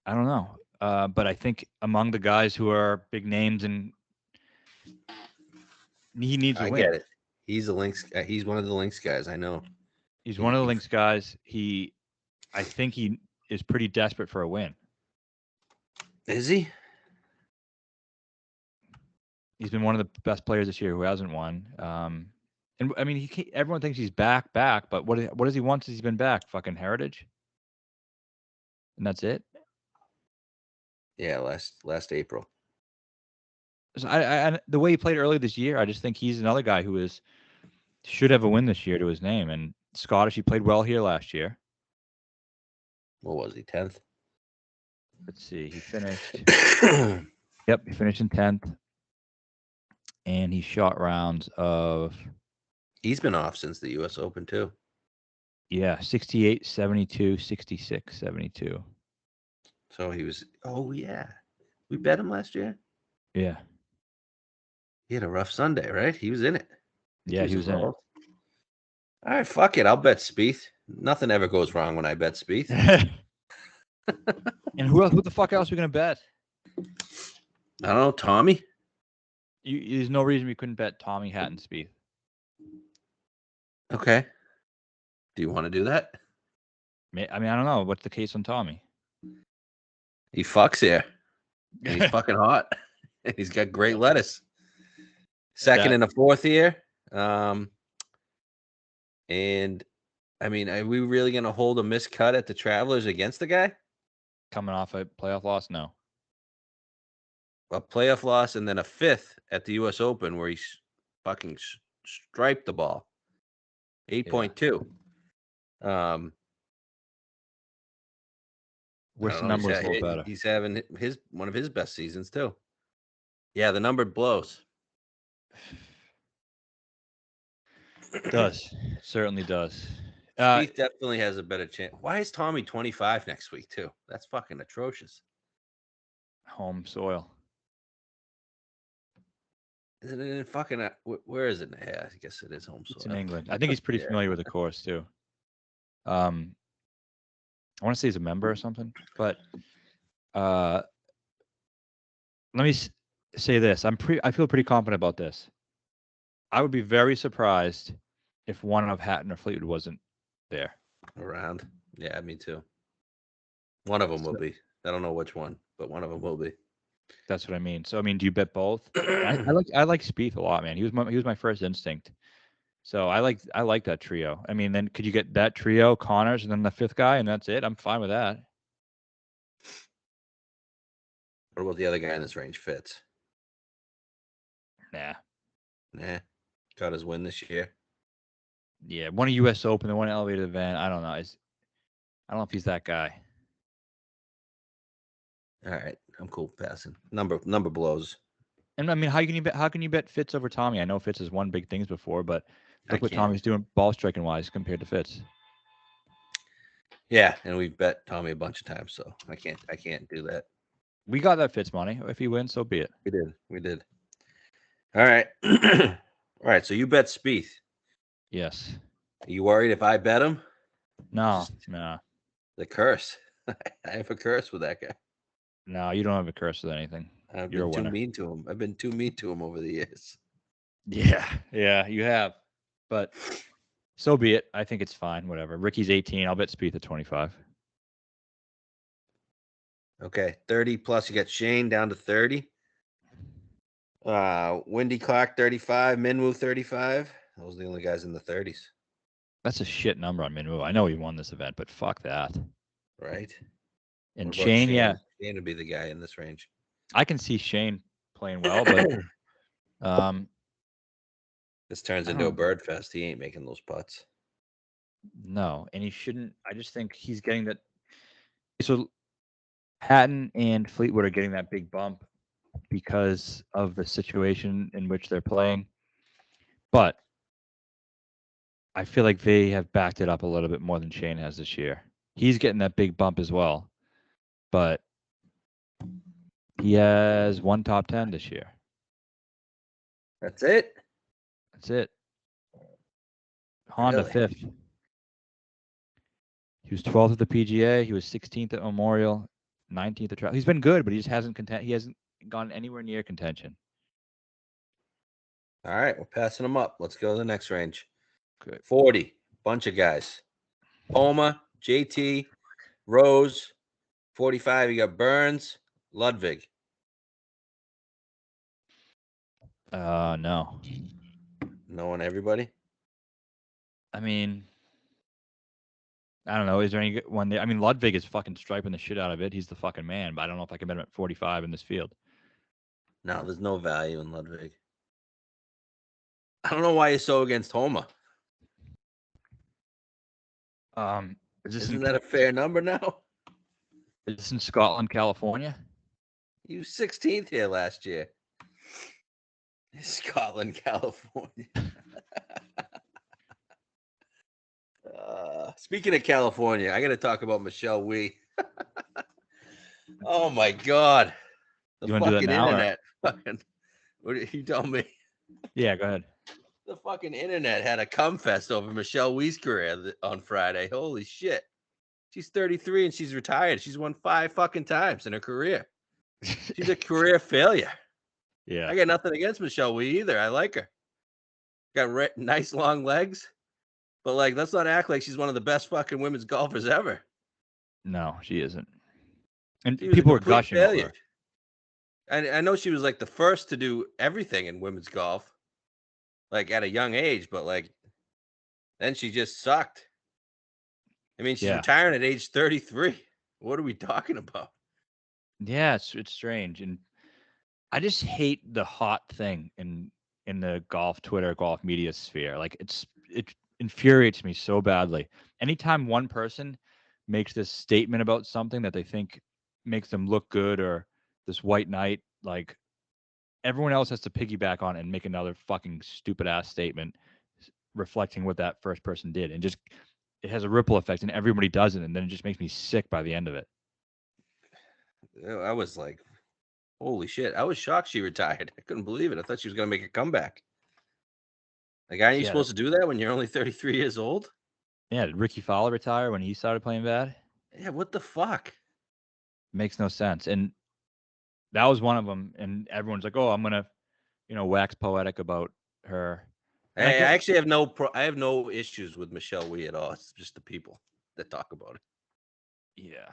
I don't know. But I think among the guys who are big names and he needs a win. I get it. He's a Lynx. He's one of the Lynx guys. I know. He's one of the Lynx guys. I think he is pretty desperate for a win. Is he? He's been one of the best players this year who hasn't won. And I mean, everyone thinks he's back, but what does he want since he's been back? Fucking Heritage, and that's it. Yeah, last April. So I the way he played early this year, I just think he's another guy who should have a win this year to his name. And Scottish, he played well here last year. What was he, 10th? Let's see, he finished. Yep, he finished in 10th, and he shot rounds of. He's been off since the U.S. Open too. Yeah, 68, 72, 66, 72. So he was. Oh yeah, we bet him last year. Yeah. He had a rough Sunday, right? He was in it. Yeah, he was in it. All right, fuck it. I'll bet Spieth. Nothing ever goes wrong when I bet Spieth. And who the fuck else are we gonna bet? I don't know, Tommy. There's no reason we couldn't bet Tommy Hatton Spieth. Okay. Do you want to do that? I mean, I don't know. What's the case on Tommy? He fucks here. He's fucking hot. He's got great lettuce. Second in the 4th year. And I mean, are we really going to hold a missed cut at the Travelers against the guy? Coming off a playoff loss? No. A playoff loss and then a 5th at the U.S. Open where he fucking striped the ball. 8.2. Wish the number was a little better. He's having one of his best seasons too. Yeah, the number blows. Does. Certainly does. Spieth definitely has a better chance. Why is Tommy 25 next week too? That's fucking atrocious. Home soil. Isn't it in fucking? Where is it? Yeah, I guess it is home soil. It's in England. I think he's pretty familiar with the course too. I want to say he's a member or something, but let me say this. I feel pretty confident about this. I would be very surprised if one of Hatton or Fleetwood wasn't there. Around. Yeah, me too. One of them will So be. I don't know which one, but one of them will be. that's what I mean. So I mean, do you bet both? I like Spieth a lot, man. He was my first instinct. So I like that trio. I mean, then could you get that trio, Connors, and then the fifth guy, and that's it? I'm fine with that. What about the other guy in this range? Fitz. Nah. Nah. Got his win this year. Yeah, one at U.S. Open, the one at Elevated Event. I don't know. I don't know if he's that guy. All right, I'm cool passing. Number blows. And I mean, how can you bet Fitz over Tommy? I know Fitz has won big things before, but I look what can't. Tommy's doing ball striking wise compared to Fitz. Yeah, and we've bet Tommy a bunch of times, so I can't do that. We got that Fitz money. If he wins, so be it. We did. All right. All right, so you bet Spieth. Yes. Are you worried if I bet him? No. The curse. I have a curse with that guy. No, you don't have a curse with anything. You're been too mean to him. I've been too mean to him over the years. Yeah, you have. But so be it. I think it's fine. Whatever. Ricky's 18. I'll bet Spieth at 25. Okay, 30 plus. You got Shane down to 30. Wendy Clark 35. Minwoo 35. Those are the only guys in the 30s. That's a shit number on Minwoo. I know he won this event, but fuck that. Right. And Shane, yeah. Shane would be the guy in this range. I can see Shane playing well, but this turns into a bird fest. He ain't making those putts. No, and he shouldn't. I just think he's getting that. So Hatton and Fleetwood are getting that big bump because of the situation in which they're playing. But I feel like they have backed it up a little bit more than Shane has this year. He's getting that big bump as well, but he has one top 10 this year. That's it? That's it. Honda Really? 5th. He was 12th at the PGA. He was 16th at Memorial, 19th at Travel. He's been good, but he just hasn't he hasn't gone anywhere near contention. All right, we're passing them up. Let's go to the next range. Good. 40, bunch of guys. Homa, JT, Rose. 45, you got Burns, Ludwig. No. No one, everybody? I mean, I don't know. Is there any one there? I mean, Ludwig is fucking striping the shit out of it. He's the fucking man, but I don't know if I can bet him at 45 in this field. No, there's no value in Ludwig. I don't know why you're so against Homa. Isn't that a fair number now? Is this in Scotland, California? You 16th here last year. Scotland, California. Speaking of California, I got to talk about Michelle Wee. Oh my God. The fucking internet. Fucking, what did you tell me? Yeah, go ahead. The fucking internet had a cum fest over Michelle Wee's career on Friday. Holy shit. She's 33 and she's retired. She's won 5 fucking times in her career. She's a career failure. Yeah. I got nothing against Michelle Wee either. I like her. Got nice long legs. But like, let's not act like she's one of the best fucking women's golfers ever. No, she isn't. And people were gushing over her. I know she was like the first to do everything in women's golf, like at a young age, but like then she just sucked. I mean, she's retiring at age 33. What are we talking about? Yeah, it's strange. And I just hate the hot thing in the golf Twitter, golf media sphere. Like it infuriates me so badly. Anytime one person makes this statement about something that they think makes them look good, or this white knight, like everyone else has to piggyback on and make another fucking stupid ass statement reflecting what that first person did, and just it has a ripple effect and everybody does it, and then it just makes me sick by the end of it. I was like, holy shit. I was shocked she retired. I couldn't believe it. I thought she was going to make a comeback. Like, aren't you supposed to do that when you're only 33 years old? Yeah, did Ricky Fowler retire when he started playing bad? Yeah, what the fuck? Makes no sense. And that was one of them. And everyone's like, oh, I'm going to, wax poetic about her And I I get, actually have I have no issues with Michelle Wie at all. It's just the people that talk about it. yeah.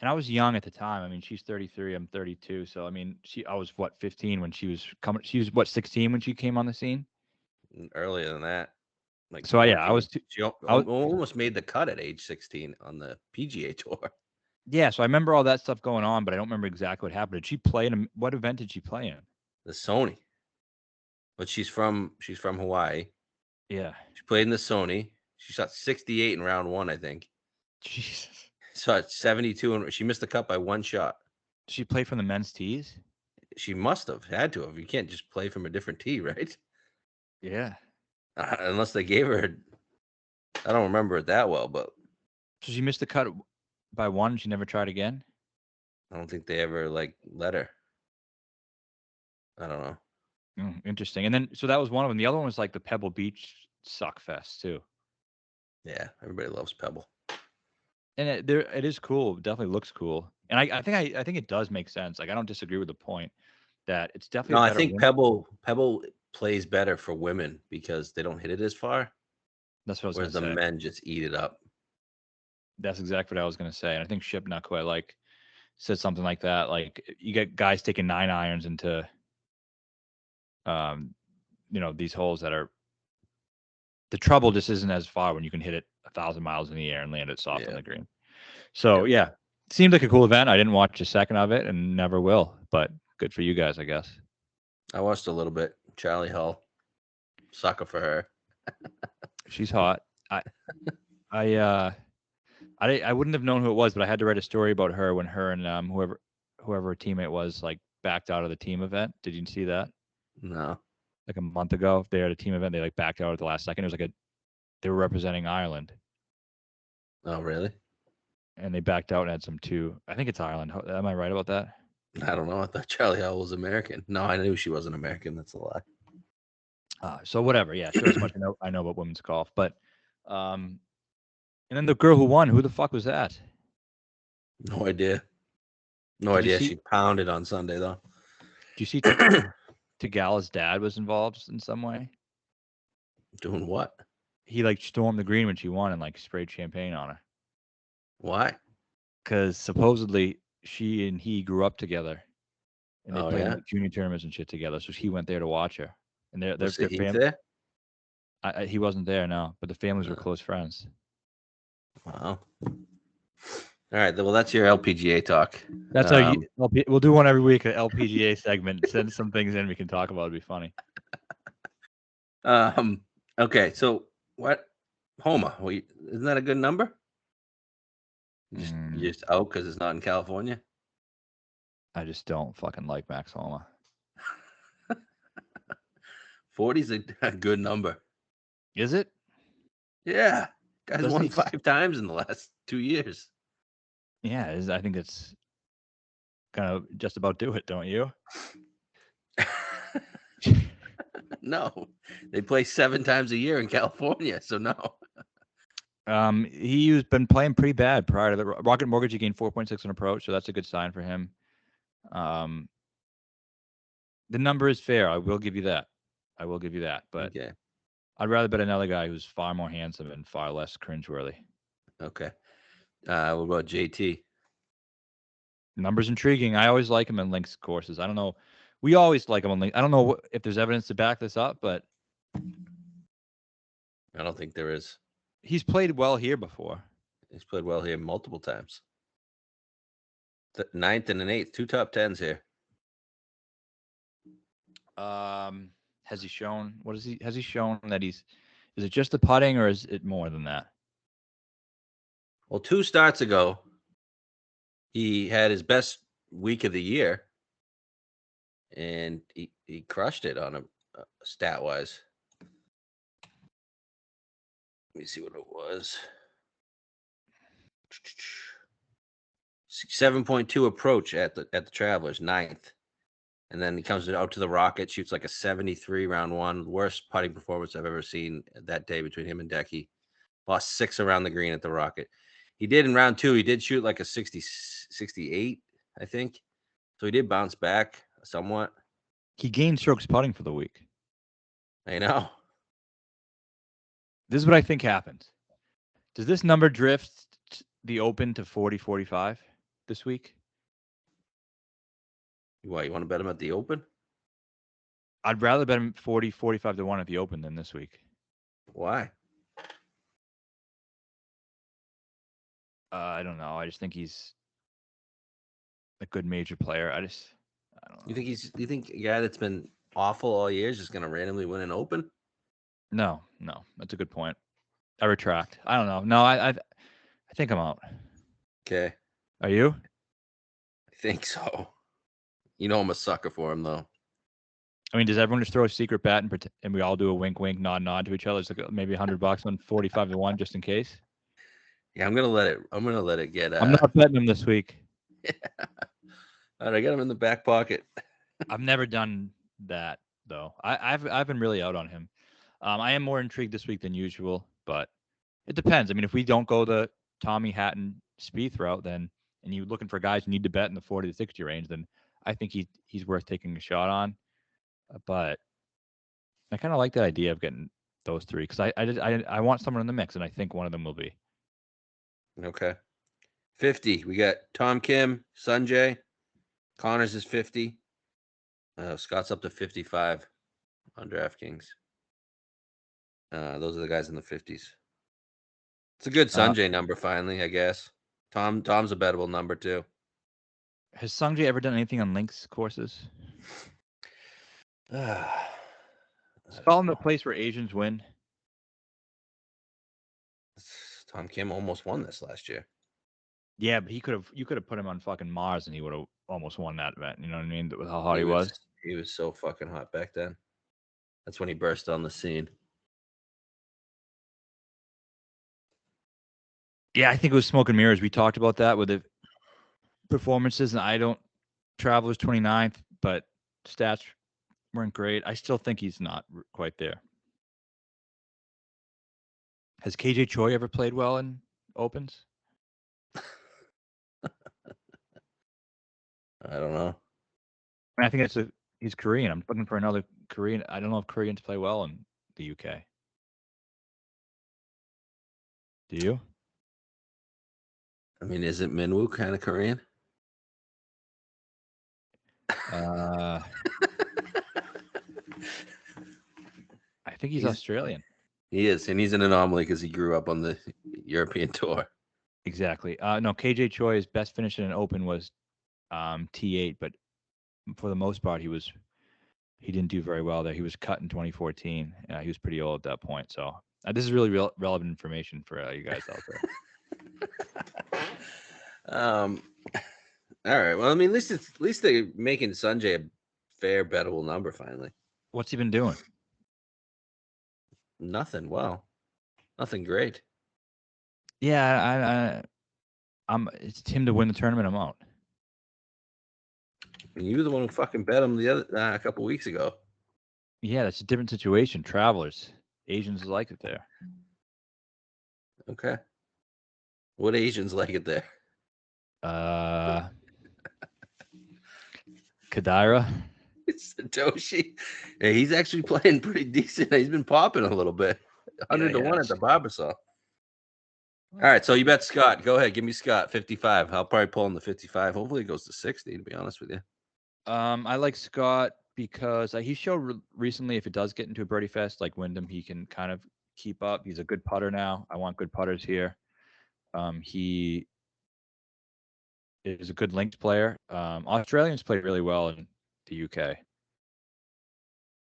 And I was young at the time. I mean, she's 33, I'm 32. So I mean, I was what, 15 when she was coming. She was what, 16 when she came on the scene. Earlier than that, like So yeah, I 14. was. She I was, almost made the cut at age 16 on the PGA Tour. yeah. So I remember all that stuff going on, but I don't remember exactly what happened. Did she play in what event did she play in? The Sony, but she's from Hawaii. Yeah. She played in the Sony. She shot 68 in round 1, I think. Jesus. Shot 72, and she missed the cut by 1 shot. Did she play from the men's tees? She must have had to have. You can't just play from a different tee, right? Yeah. Unless they gave her. I don't remember it that well, but So she missed the cut by 1. She never tried again. I don't think they ever let her. I don't know. Interesting. And then so that was one of them. The other one was like the Pebble Beach Suck Fest too. Yeah, everybody loves Pebble. And it is cool. It definitely looks cool. And I think it does make sense. Like I don't disagree with the point that it's definitely No, a I better think win. Pebble plays better for women because they don't hit it as far, That's what I was whereas the gonna say. men just eat it up. That's exactly what I was gonna say. And I think Ship Nakua said something like that. Like you get guys taking 9 irons into these holes that are the trouble just isn't as far when you can hit it 1,000 miles in the air and land it soft on the green. So yeah, seemed like a cool event. I didn't watch a second of it and never will, but good for you guys, I guess. I watched a little bit. Charlie Hull, sucker for her. She's hot. I wouldn't have known who it was, but I had to write a story about her when her and whoever her teammate was like backed out of the team event. Did you see that? No. Like a month ago, they had a team event. They like backed out at the last second. It was like they were representing Ireland. Oh, really? And they backed out and had some too. I think it's Ireland. Am I right about that? I don't know. I thought Charlie Hull was American. No, I knew she wasn't American. That's a lie. So whatever. Yeah, shows how much I know about women's golf. But and then the girl who won, who the fuck was that? No idea. No Did you idea. see- She pounded on Sunday though. Do you see Tagala's dad was involved in some way? Doing what? He like stormed the green when she won and like sprayed champagne on her. Why? Because supposedly she and he grew up together, and they Oh, played in yeah? like junior tournaments and shit together. So he went there to watch her, and their Was their he family. there? He wasn't there, no, but the families were No. close friends. Wow. All right. Well, that's your LPGA talk. That's how we'll do one every week, an LPGA segment. Send some things in we can talk about. It'd be funny. Okay. So what? Homa. Isn't that a good number? You're just out because it's not in California. I just don't fucking like Max Homa. 40's a good number. Is it? Yeah. Guys Doesn't won he 5 times in the last 2 years. Yeah, I think it's kind of just about do it, don't you? No, they play 7 times a year in California, so no. He's been playing pretty bad prior to the Rocket Mortgage. He gained 4.6 on approach, so that's a good sign for him. The number is fair. I will give you that. But Okay. I'd rather bet another guy who's far more handsome and far less cringeworthy. Okay. What about JT? Number's intriguing. I always like him in links courses. I don't know. We always like him on links. I don't know if there's evidence to back this up, but I don't think there is. he's played well here before. He's played well here multiple times. The 9th and an 8th, 2 top 10s here. Has he shown? Has he shown that is it just the putting or is it more than that? Well, 2 starts ago, he had his best week of the year, and he crushed it on a stat wise. Let me see what it was. 7.2 approach at the Travelers, 9th. And then he comes out to the Rocket, shoots like a 73 round 1. Worst putting performance I've ever seen that day between him and Decky. Lost 6 around the green at the Rocket. He did in round 2. He did shoot like a 68, I think. So he did bounce back somewhat. He gained strokes putting for the week. I know. This is what I think happens. Does this number drift the Open to 40-45 this week? Why, you want to bet him at the Open? I'd rather bet him 40-45 to 1 at the Open than this week. Why? I don't know. I just think he's a good major player. I don't know. You think a guy that's been awful all year is just gonna randomly win an Open? No, that's a good point. I retract. I don't know. No, I think I'm out. Okay. Are you? I think so. You know I'm a sucker for him though. I mean, does everyone just throw a secret bet and we all do a wink, wink, nod, nod to each other? It's like maybe $100 on 45 to 1 just in case. Yeah, I'm gonna let it get. I'm not betting him this week. All right, I got him in the back pocket. I've never done that though. I've been really out on him. I am more intrigued this week than usual, but it depends. I mean, if we don't go the Tommy Hatton Spieth route, then and you're looking for guys who need to bet in the 40 to 60 range, then I think he's worth taking a shot on. But I kind of like that idea of getting those three because I want someone in the mix, and I think one of them will be. Okay. 50. We got Tom Kim, Sanjay. Connors is 50. Scott's up to 55 on DraftKings. Those are the guys in the 50s. It's a good Sanjay number finally, I guess. Tom's a bettable number too. Has Sanjay ever done anything on links courses? Scotland, the place where Asians win. Tom Kim almost won this last year. Yeah, but you could have put him on fucking Mars and he would have almost won that event. You know what I mean? With how hot he was. He was so fucking hot back then. That's when he burst on the scene. Yeah, I think it was smoke and mirrors. We talked about that with the performances, and Travelers 29th, but stats weren't great. I still think he's not quite there. Has KJ Choi ever played well in Opens? I don't know. I think he's Korean. I'm looking for another Korean. I don't know if Koreans play well in the UK. Do you? I mean, isn't Minwoo kind of Korean? I think he's Australian. He is, and he's an anomaly because he grew up on the European tour. Exactly. No, KJ Choi's best finish in an Open was T8, but for the most part, he didn't do very well there. He was cut in 2014. He was pretty old at that point. So this is really relevant information for you guys out there. All right. Well, I mean, at least they're making Sanjay a fair bettable number finally. What's he been doing? Nothing. Well, nothing great. Yeah, it's him to win the tournament. I'm out. You were the one who fucking bet him a couple weeks ago. Yeah, that's a different situation. Travelers, Asians like it there. Okay. What Asians like it there? Kadira. It's Satoshi. Yeah, he's actually playing pretty decent. He's been popping a little bit. 100 to 1 at the Barbasol. All right, so you bet Scott. Go ahead, give me Scott 55. I'll probably pull him the 55. Hopefully, it goes to 60. To be honest with you. I like Scott because he showed recently if it does get into a birdie fest like Wyndham, he can kind of keep up. He's a good putter now. I want good putters here. He is a good linked player. Australians play really well in the UK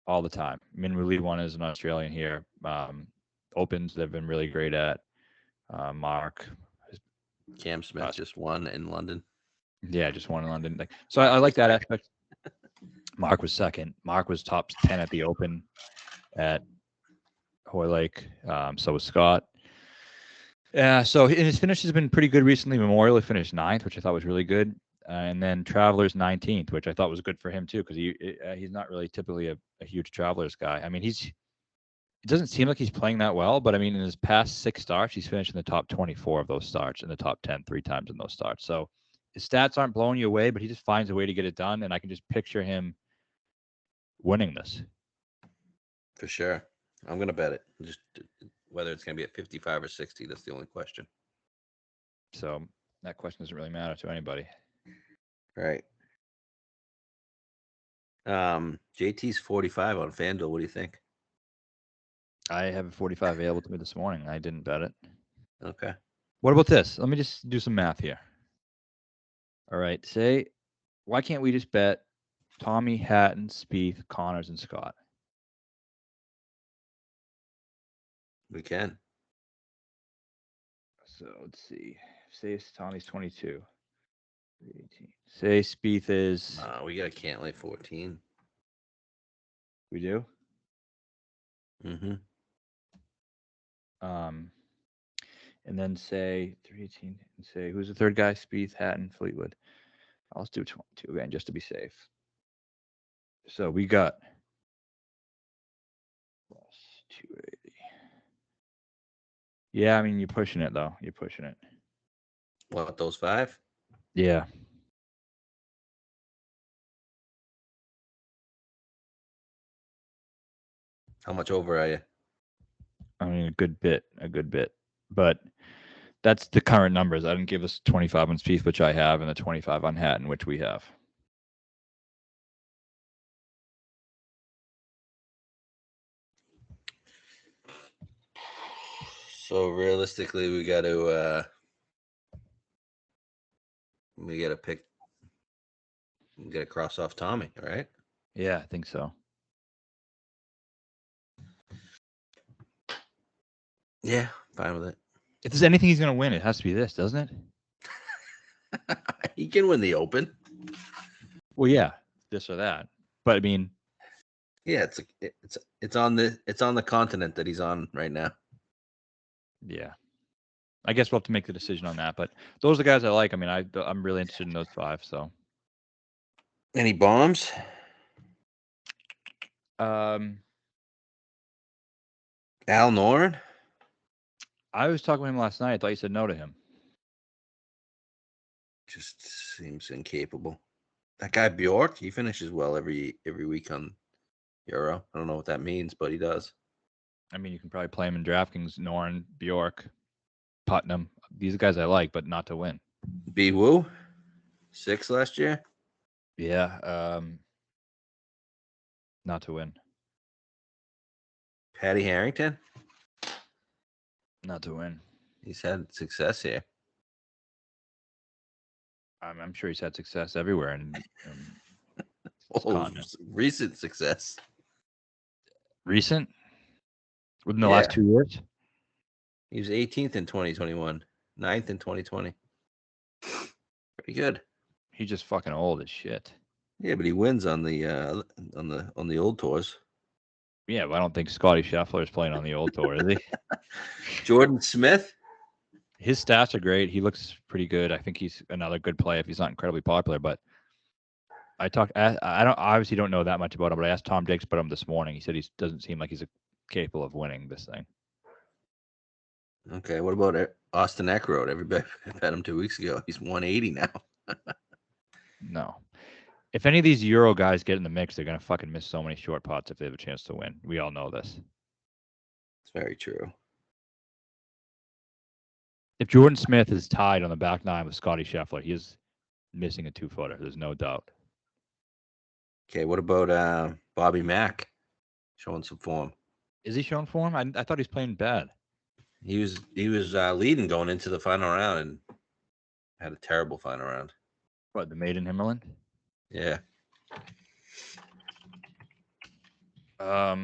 all the time. Minwoo Lee won as an Australian here. Opens they've been really great at. Mark. Cam Smith just won in London. Yeah, just won in London. So I like that aspect. Mark was second. Mark was top 10 at the Open at Hoylake. So was Scott. So his finish has been pretty good recently. Memorial finished 9th, which I thought was really good. And then Travelers 19th, which I thought was good for him too, because he's not really typically a huge Travelers guy. I mean, it doesn't seem like he's playing that well, but I mean, in his past 6 starts, he's finished in the top 24 of those starts, in the top 10 3 times in those starts. So his stats aren't blowing you away, but he just finds a way to get it done, and I can just picture him winning this. For sure. I'm going to bet it. Just whether it's going to be at 55 or 60. That's the only question. So that question doesn't really matter to anybody. Right. JT's 45 on FanDuel. What do you think? I have a 45 available to me this morning. I didn't bet it. Okay. What about this? Let me just do some math here. All right. Say, why can't we just bet Tommy, Hatton, Spieth, Connors, and Scott? We can. So let's see. Say Tommy's 22. 18. Say Spieth is. We got a Cantlay 14. We do? Mm-hmm. And then say 318 and say who's the third guy? Spieth, Hatton, Fleetwood. Let's do 22 again just to be safe. So we got plus 280. Yeah, I mean you're pushing it though. You're pushing it. What, those 5? Yeah. How much over are you? I mean a good bit. But that's the current numbers. I didn't give us 25 on Spieth, which I have, and the 25 on Hatton, which we have. So realistically, we got to pick. We got to cross off Tommy, right? Yeah, I think so. Yeah, fine with it. If there's anything he's going to win, it has to be this, doesn't it? He can win the Open. Well, yeah, this or that. But I mean, yeah, it's on the continent that he's on right now. Yeah, I guess we'll have to make the decision on that. But those are the guys I like. I mean, I'm really interested in those 5. So, any bombs? Al Noren. I was talking with him last night. I thought you said no to him. Just seems incapable. That guy Bjork, he finishes well every week on Euro. I don't know what that means, but he does. I mean, you can probably play him in DraftKings. Noren, Bjork, Putnam. These are guys I like, but not to win. B Woo, 6 last year. Yeah, not to win. Patty Harrington, not to win. He's had success here. I'm sure he's had success everywhere and recent success. Recent? Within the last 2 years? He was 18th in 2021, 9th in 2020. Pretty good. He's just fucking old as shit. Yeah, but he wins on the old tours. Yeah, but I don't think Scotty Scheffler is playing on the old tour, is he? Jordan Smith. His stats are great. He looks pretty good. I think he's another good play if he's not incredibly popular. But I obviously don't know that much about him. But I asked Tom Diggs about him this morning. He said he doesn't seem like he's capable of winning this thing. Okay, what about Austin Eckroat? Everybody bet him 2 weeks ago. He's 180 now. No. If any of these Euro guys get in the mix, they're going to fucking miss so many short pots if they have a chance to win. We all know this. It's very true. If Jordan Smith is tied on the back 9 with Scotty Scheffler, he is missing a 2-footer. There's no doubt. Okay, what about Bobby Mack showing some form? Is he showing form? I thought he's playing bad. He was leading going into the final round and had a terrible final round. What, the Maiden Himmerland? Yeah. I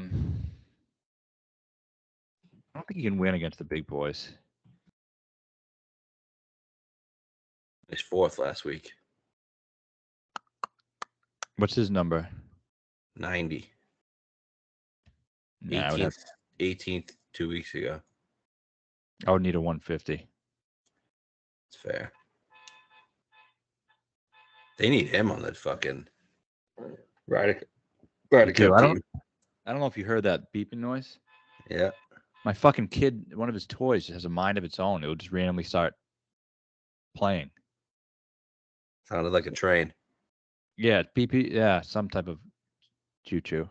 don't think he can win against the big boys. He's 4th last week. What's his number? 90. Nah, 18th 2 weeks ago. I would need a 150. It's fair. They need him on that fucking Ryder Cup team. I don't know if you heard that beeping noise. Yeah. My fucking kid, one of his toys has a mind of its own. It will just randomly start playing. Sounded like a train. Yeah, BP. Yeah, some type of choo-choo.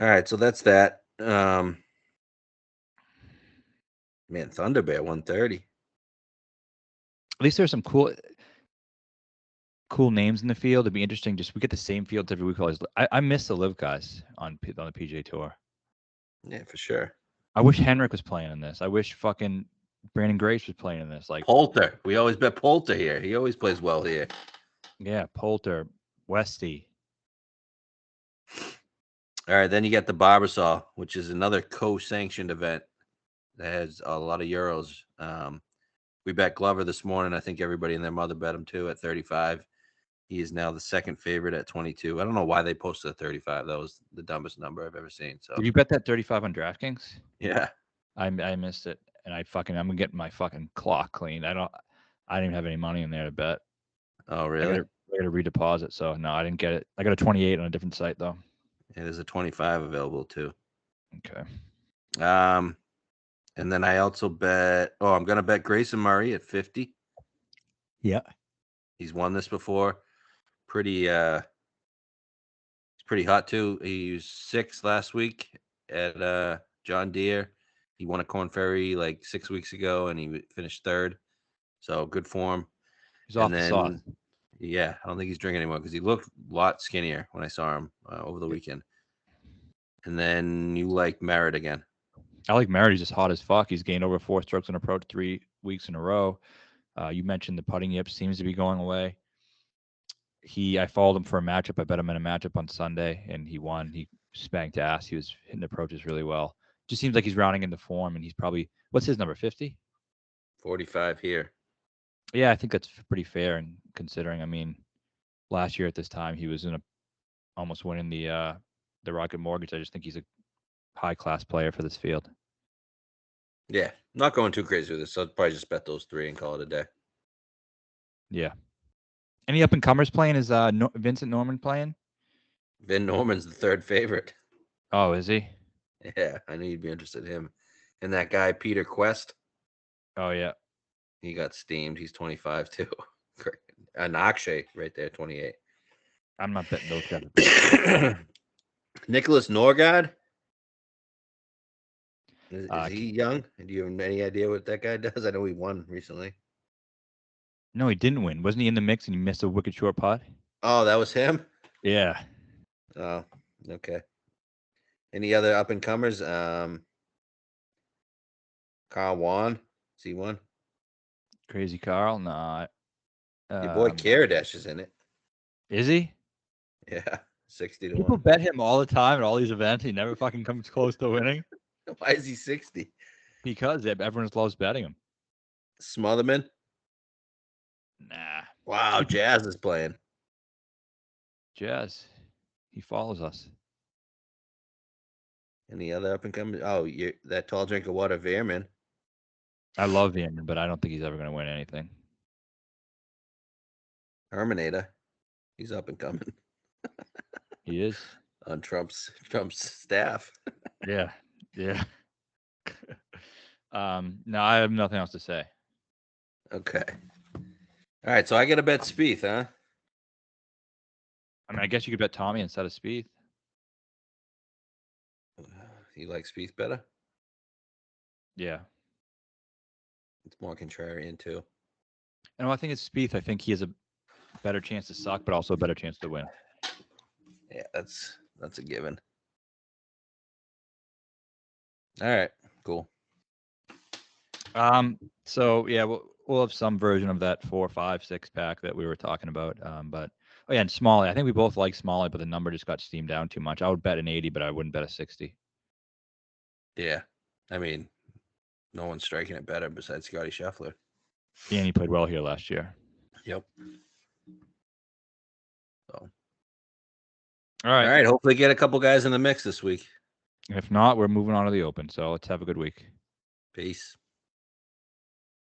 All right, so that's that. Man, Thunder Bear 130. At least there's some cool names in the field. It'd be interesting. Just we get the same fields every week. I miss the live guys on the PGA Tour. Yeah, for sure. I wish Henrik was playing in this. I wish fucking Brandon Grace was playing in this. Like Poulter. We always bet Poulter here. He always plays well here. yeah, Poulter, Westy. All right, then you got the Barbasol, which is another co-sanctioned event that has a lot of Euros. We bet Glover this morning. I think everybody and their mother bet him too at 35. He is now the second favorite at 22. I don't know why they posted a 35. That was the dumbest number I've ever seen. So Did you bet that 35 on DraftKings? yeah, I missed it, and I'm getting my fucking clock cleaned. I didn't even have any money in there to bet. Oh really? I gotta redeposit. So no, I didn't get it. I got a 28 on a different site though. Yeah, there's a 25 available too. Okay. And then I also bet. Oh, I'm gonna bet Grayson Murray at 50. Yeah. He's won this before. Pretty he's pretty hot too. He was 6th last week at John Deere. He won a Corn Ferry like 6 weeks ago, and he finished 3rd. So good form. He's off the sauce. Yeah, I don't think he's drinking anymore because he looked a lot skinnier when I saw him over the weekend. And then you like Merritt again. I like Merritt. He's just hot as fuck. He's gained over 4 strokes in approach 3 weeks in a row. You mentioned the putting yips seems to be going away. I followed him for a matchup. I bet him in a matchup on Sunday, and he won. He spanked ass. He was hitting approaches really well. Just seems like he's rounding into form, and he's probably what's his number? 50? 45 here. Yeah, I think that's pretty fair. And considering, I mean, last year at this time he was almost winning the Rocket Mortgage. I just think he's a high class player for this field. Yeah, not going too crazy with this. So I'd probably just bet those 3 and call it a day. Yeah. Any up and comers playing? Is Vincent Norman playing? Vin Norman's the 3rd favorite. Oh, is he? Yeah, I knew you'd be interested in him. And that guy Peter Quest. Oh yeah. He got steamed. He's 25 too. And Akshay right there, 28. I'm not betting those guys. Nicholas Norgard. Is he young? Do you have any idea what that guy does? I know he won recently. No, he didn't win. Wasn't he in the mix and he missed a wicked short putt? Oh, that was him? Yeah. Oh, okay. Any other up and comers? Kyle Wan. Is he one? Crazy Carl? Nah. Your boy Karadesh is in it. Is he? Yeah. 60 to People 1. bet him all the time at all these events. He never fucking comes close to winning. Why is he 60? Because everyone loves betting him. Smotherman. Nah. Wow, Jazz is playing. Jazz. He follows us. Any other up and coming? Oh, that tall drink of water, Veerman. I love Veerman, but I don't think he's ever going to win anything. Herminator. He's up and coming. He is. On Trump's staff. Yeah. Yeah. No, I have nothing else to say. Okay. All right, so I got to bet Spieth, huh? I mean, I guess you could bet Tommy instead of Spieth. You like Spieth better? Yeah. It's more contrarian too. And I think it's Spieth. I think he has a better chance to suck, but also a better chance to win. Yeah, that's a given. All right, cool. So yeah, we'll have some version of that 4, 5, 6 pack that we were talking about. But oh yeah, and Smalley. I think we both like Smalley, but the number just got steamed down too much. I would bet an 80, but I wouldn't bet a 60. Yeah, I mean, no one's striking it better besides Scotty Scheffler. And he played well here last year. Yep. So. All right. All right. Hopefully, get a couple guys in the mix this week. If not, we're moving on to the Open. So let's have a good week. Peace.